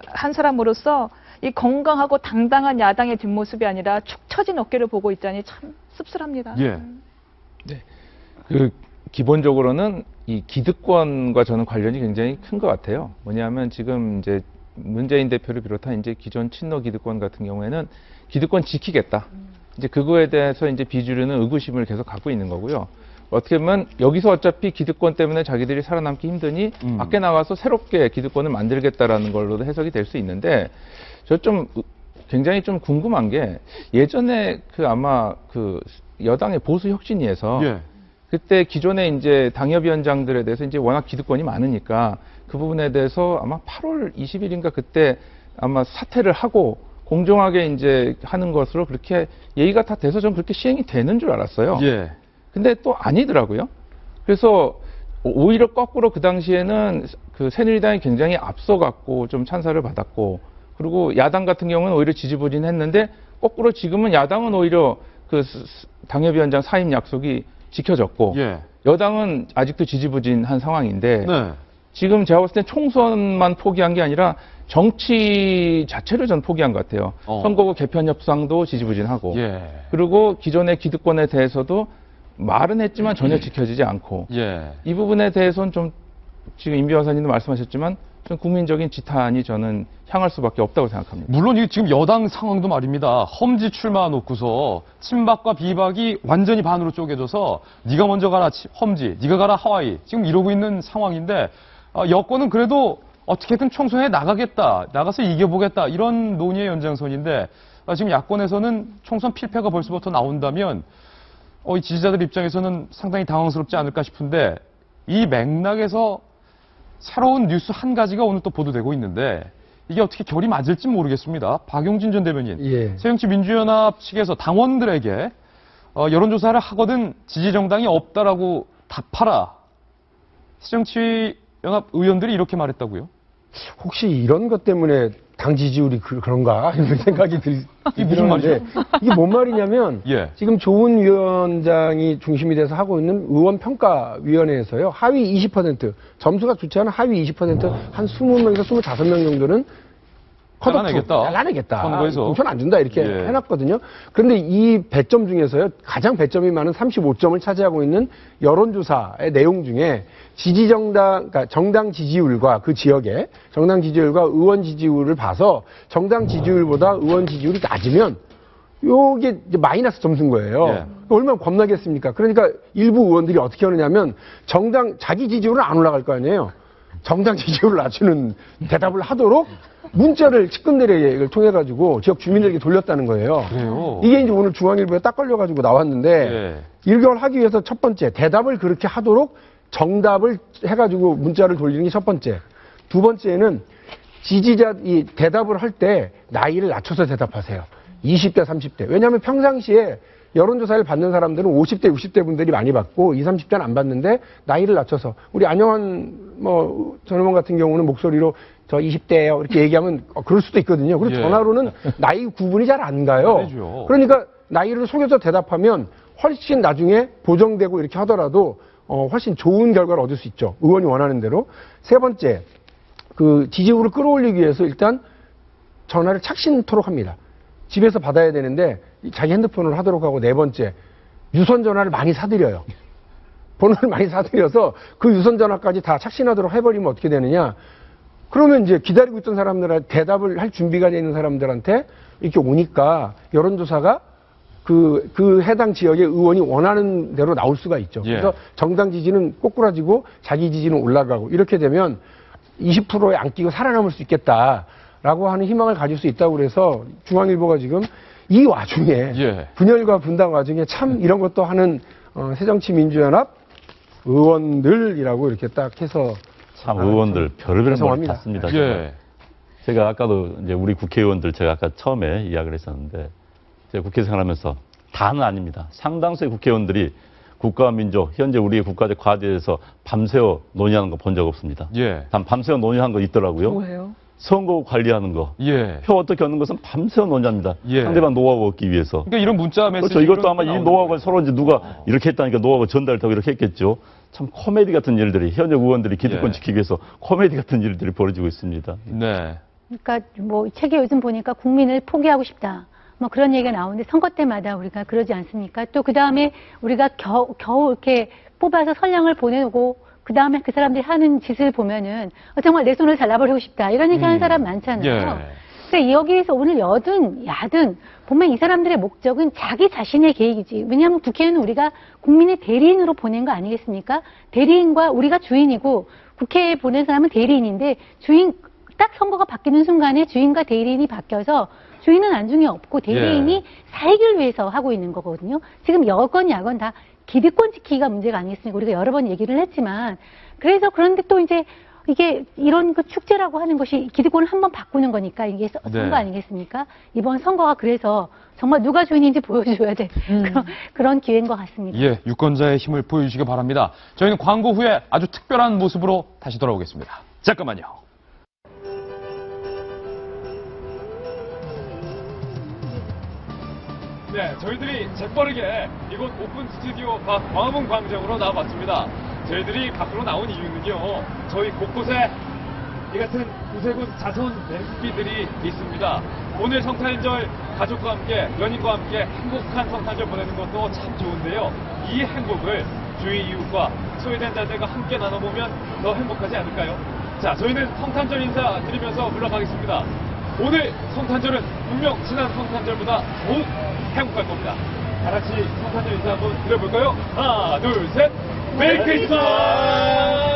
한 사람으로서 이 건강하고 당당한 야당의 뒷모습이 아니라 축 처진 어깨를 보고 있다니 참 씁쓸합니다. 예. 기본적으로는 이 기득권과 저는 관련이 굉장히 큰 것 같아요. 뭐냐면 지금 이제 문재인 대표를 비롯한 이제 기존 친노 기득권 같은 경우에는 기득권 지키겠다. 이제 그거에 대해서 이제 비주류는 의구심을 계속 갖고 있는 거고요. 어떻게 보면 여기서 어차피 기득권 때문에 자기들이 살아남기 힘드니 밖에 나가서 새롭게 기득권을 만들겠다라는 걸로도 해석이 될 수 있는데, 저 좀 굉장히 좀 궁금한 게 예전에 아마 여당의 보수 혁신위에서 예. 그때 기존의 이제 당협위원장들에 대해서 이제 워낙 기득권이 많으니까 그 부분에 대해서 아마 8월 20일인가 그때 아마 사퇴를 하고 공정하게 이제 하는 것으로 그렇게 예의가 다 돼서 좀 그렇게 시행이 되는 줄 알았어요. 예. 근데 또 아니더라고요. 그래서 오히려 거꾸로 그 당시에는 새누리당이 굉장히 앞서갔고 좀 찬사를 받았고, 그리고 야당 같은 경우는 오히려 지지부진했는데 거꾸로 지금은 야당은 오히려 당협위원장 사임 약속이 지켜졌고 예. 여당은 아직도 지지부진한 상황인데 네. 지금 제가 봤을 때 총선만 포기한 게 아니라 정치 자체를 전 포기한 것 같아요. 선거구 개편 협상도 지지부진하고 예. 그리고 기존의 기득권에 대해서도 말은 했지만 전혀 지켜지지 않고 예. 이 부분에 대해서는 좀 지금 임 변호사님도 말씀하셨지만 좀 국민적인 지탄이 저는 향할 수밖에 없다고 생각합니다. 물론 이게 지금 여당 상황도 말입니다. 험지 출마 놓고서 친박과 비박이 완전히 반으로 쪼개져서 네가 먼저 가라 험지, 네가 가라 하와이 지금 이러고 있는 상황인데 여권은 그래도 어떻게든 총선에 나가겠다, 나가서 이겨보겠다 이런 논의의 연장선인데 지금 야권에서는 총선 필패가 벌써부터 나온다면 이 지지자들 입장에서는 상당히 당황스럽지 않을까 싶은데 이 맥락에서 새로운 뉴스 한 가지가 오늘 또 보도되고 있는데 이게 어떻게 결이 맞을지 모르겠습니다. 박용진 전 대변인, 예. 새정치민주연합 측에서 당원들에게 여론조사를 하거든 지지정당이 없다라고 답하라. 새정치연합 의원들이 이렇게 말했다고요? 혹시 이런 것 때문에 당 지지율이 그런가 이런 생각이 이게 무슨 말이죠? 이게 뭔 말이냐면 예. 지금 조은 위원장이 중심이 돼서 하고 있는 의원평가위원회에서요 하위 20% 점수가 좋지 않은 하위 20%한 20명에서 25명 정도는 잘라내겠다. 선거에서. 공천 안 준다 이렇게 예. 해놨거든요. 그런데 이 배점 중에서요 가장 배점이 많은 35점을 차지하고 있는 여론조사의 내용 중에 지지정당, 그러니까 정당 지지율과 그 지역의 정당 지지율과 의원 지지율을 봐서 정당 지지율보다 의원 지지율이 낮으면 요게 이제 마이너스 점수인 거예요. 예. 얼마나 겁나겠습니까? 그러니까 일부 의원들이 어떻게 하느냐면 자기 지지율은 안 올라갈 거 아니에요. 정당 지지율을 낮추는 대답을 하도록 문자를 측근들을 통해 가지고 지역 주민들에게 돌렸다는 거예요. 그래요? 이게 이제 오늘 중앙일보에 딱 걸려가지고 나왔는데 이걸 하기 위해서 첫 번째 대답을 그렇게 하도록 정답을 해가지고 문자를 돌리는 게 첫 번째. 두 번째는 지지자 이 대답을 할 때 나이를 낮춰서 대답하세요. 20대, 30대. 왜냐하면 평상시에 여론조사를 받는 사람들은 50대, 60대 분들이 많이 받고 20, 30대는 안 받는데 나이를 낮춰서 우리 안영환 전 의원 같은 경우는 목소리로 저 20대예요 이렇게 얘기하면 그럴 수도 있거든요. 그리고 예. 전화로는 나이 구분이 잘 안 가요. 그렇죠. 그러니까 나이를 속여서 대답하면 훨씬 나중에 보정되고 이렇게 하더라도 훨씬 좋은 결과를 얻을 수 있죠. 의원이 원하는 대로. 세 번째, 그 지지율을 끌어올리기 위해서 일단 전화를 착신토록 합니다. 집에서 받아야 되는데 자기 핸드폰으로 하도록 하고 네 번째, 유선 전화를 많이 사드려요. 번호를 많이 사드려서 그 유선 전화까지 다 착신하도록 해버리면 어떻게 되느냐? 그러면 이제 기다리고 있던 사람들한테 대답을 할 준비가 되어 있는 사람들한테 이렇게 오니까 여론조사가 그 해당 지역의 의원이 원하는 대로 나올 수가 있죠. 예. 그래서 정당 지지는 꼬꾸라지고 자기 지지는 올라가고 이렇게 되면 20%에 안 끼고 살아남을 수 있겠다라고 하는 희망을 가질 수 있다고 그래서 중앙일보가 지금 이 와중에 예. 분열과 분당 와중에 참 이런 것도 하는 새정치민주연합 의원들이라고 이렇게 딱 해서 참 의원들 별의별 머리 죄송합니다. 탔습니다. 예. 제가 아까도 이제 우리 국회의원들 제가 아까 처음에 이야기를 했었는데 제가 국회 생활하면서 다는 아닙니다. 상당수의 국회의원들이 국가와 민족, 현재 우리의 국가적 과제에 대해서 밤새워 논의하는 거 본 적 없습니다. 예. 단 밤새워 논의한 거 있더라고요. 뭐예요? 선거 관리하는 거. 예. 표 어떻게 얻는 것은 밤새워 논의합니다. 예. 상대방 노하우 얻기 위해서. 그러니까 이런 문자 메시지. 그렇죠. 이것도 아마 이 노하우가 서로 이제 누가 이렇게 했다니까 노하우가 전달되고 이렇게 했겠죠. 참 코미디 같은 일들이 현역 의원들이 기득권 예. 지키기 위해서 코미디 같은 일들이 벌어지고 있습니다. 네. 그러니까 뭐 책에 요즘 보니까 국민을 포기하고 싶다. 뭐 그런 얘기가 나오는데 선거 때마다 우리가 그러지 않습니까? 또 그 다음에 우리가 겨우 이렇게 뽑아서 선량을 보내고 그 다음에 그 사람들이 하는 짓을 보면은 정말 내 손을 잘라버리고 싶다. 이런 얘기 하는 사람 많잖아요. 예. 그래서 여기에서 오늘 여든 야든 보면 이 사람들의 목적은 자기 자신의 계획이지. 왜냐하면 국회는 우리가 국민의 대리인으로 보낸 거 아니겠습니까? 대리인과 우리가 주인이고 국회에 보낸 사람은 대리인인데 주인 딱 선거가 바뀌는 순간에 주인과 대리인이 바뀌어서 주인은 안중에 없고 대리인이 예. 사익을 위해서 하고 있는 거거든요. 지금 여건 야건 다 기득권 지키기가 문제가 아니겠습니까? 우리가 여러 번 얘기를 했지만 그래서 그런데 또 이제 이게 이런 그 축제라고 하는 것이 기득권을 한번 바꾸는 거니까 이게 선거 아니겠습니까? 이번 선거가 그래서 정말 누가 주인인지 보여줘야 돼. 그런 기회인 것 같습니다. 예, 유권자의 힘을 보여주시기 바랍니다. 저희는 광고 후에 아주 특별한 모습으로 다시 돌아오겠습니다. 잠깐만요. 네, 저희들이 재빠르게 이곳 오픈 스튜디오 밖 광화문 광장으로 나와봤습니다. 저희들이 밖으로 나온 이유는요, 저희 곳곳에 이 같은 우세군 자선 램피들이 있습니다. 오늘 성탄절 가족과 함께, 연인과 함께 행복한 성탄절 보내는 것도 참 좋은데요. 이 행복을 주위 이웃과 소외된 자들과 함께 나눠보면 더 행복하지 않을까요? 자, 저희는 성탄절 인사 드리면서 물러가겠습니다. 오늘 성탄절은 분명 지난 성탄절보다 더욱 행복할 겁니다. 다 같이 성탄절 인사 한번 드려볼까요? 하나, 둘, 셋! 메리 크리스마스!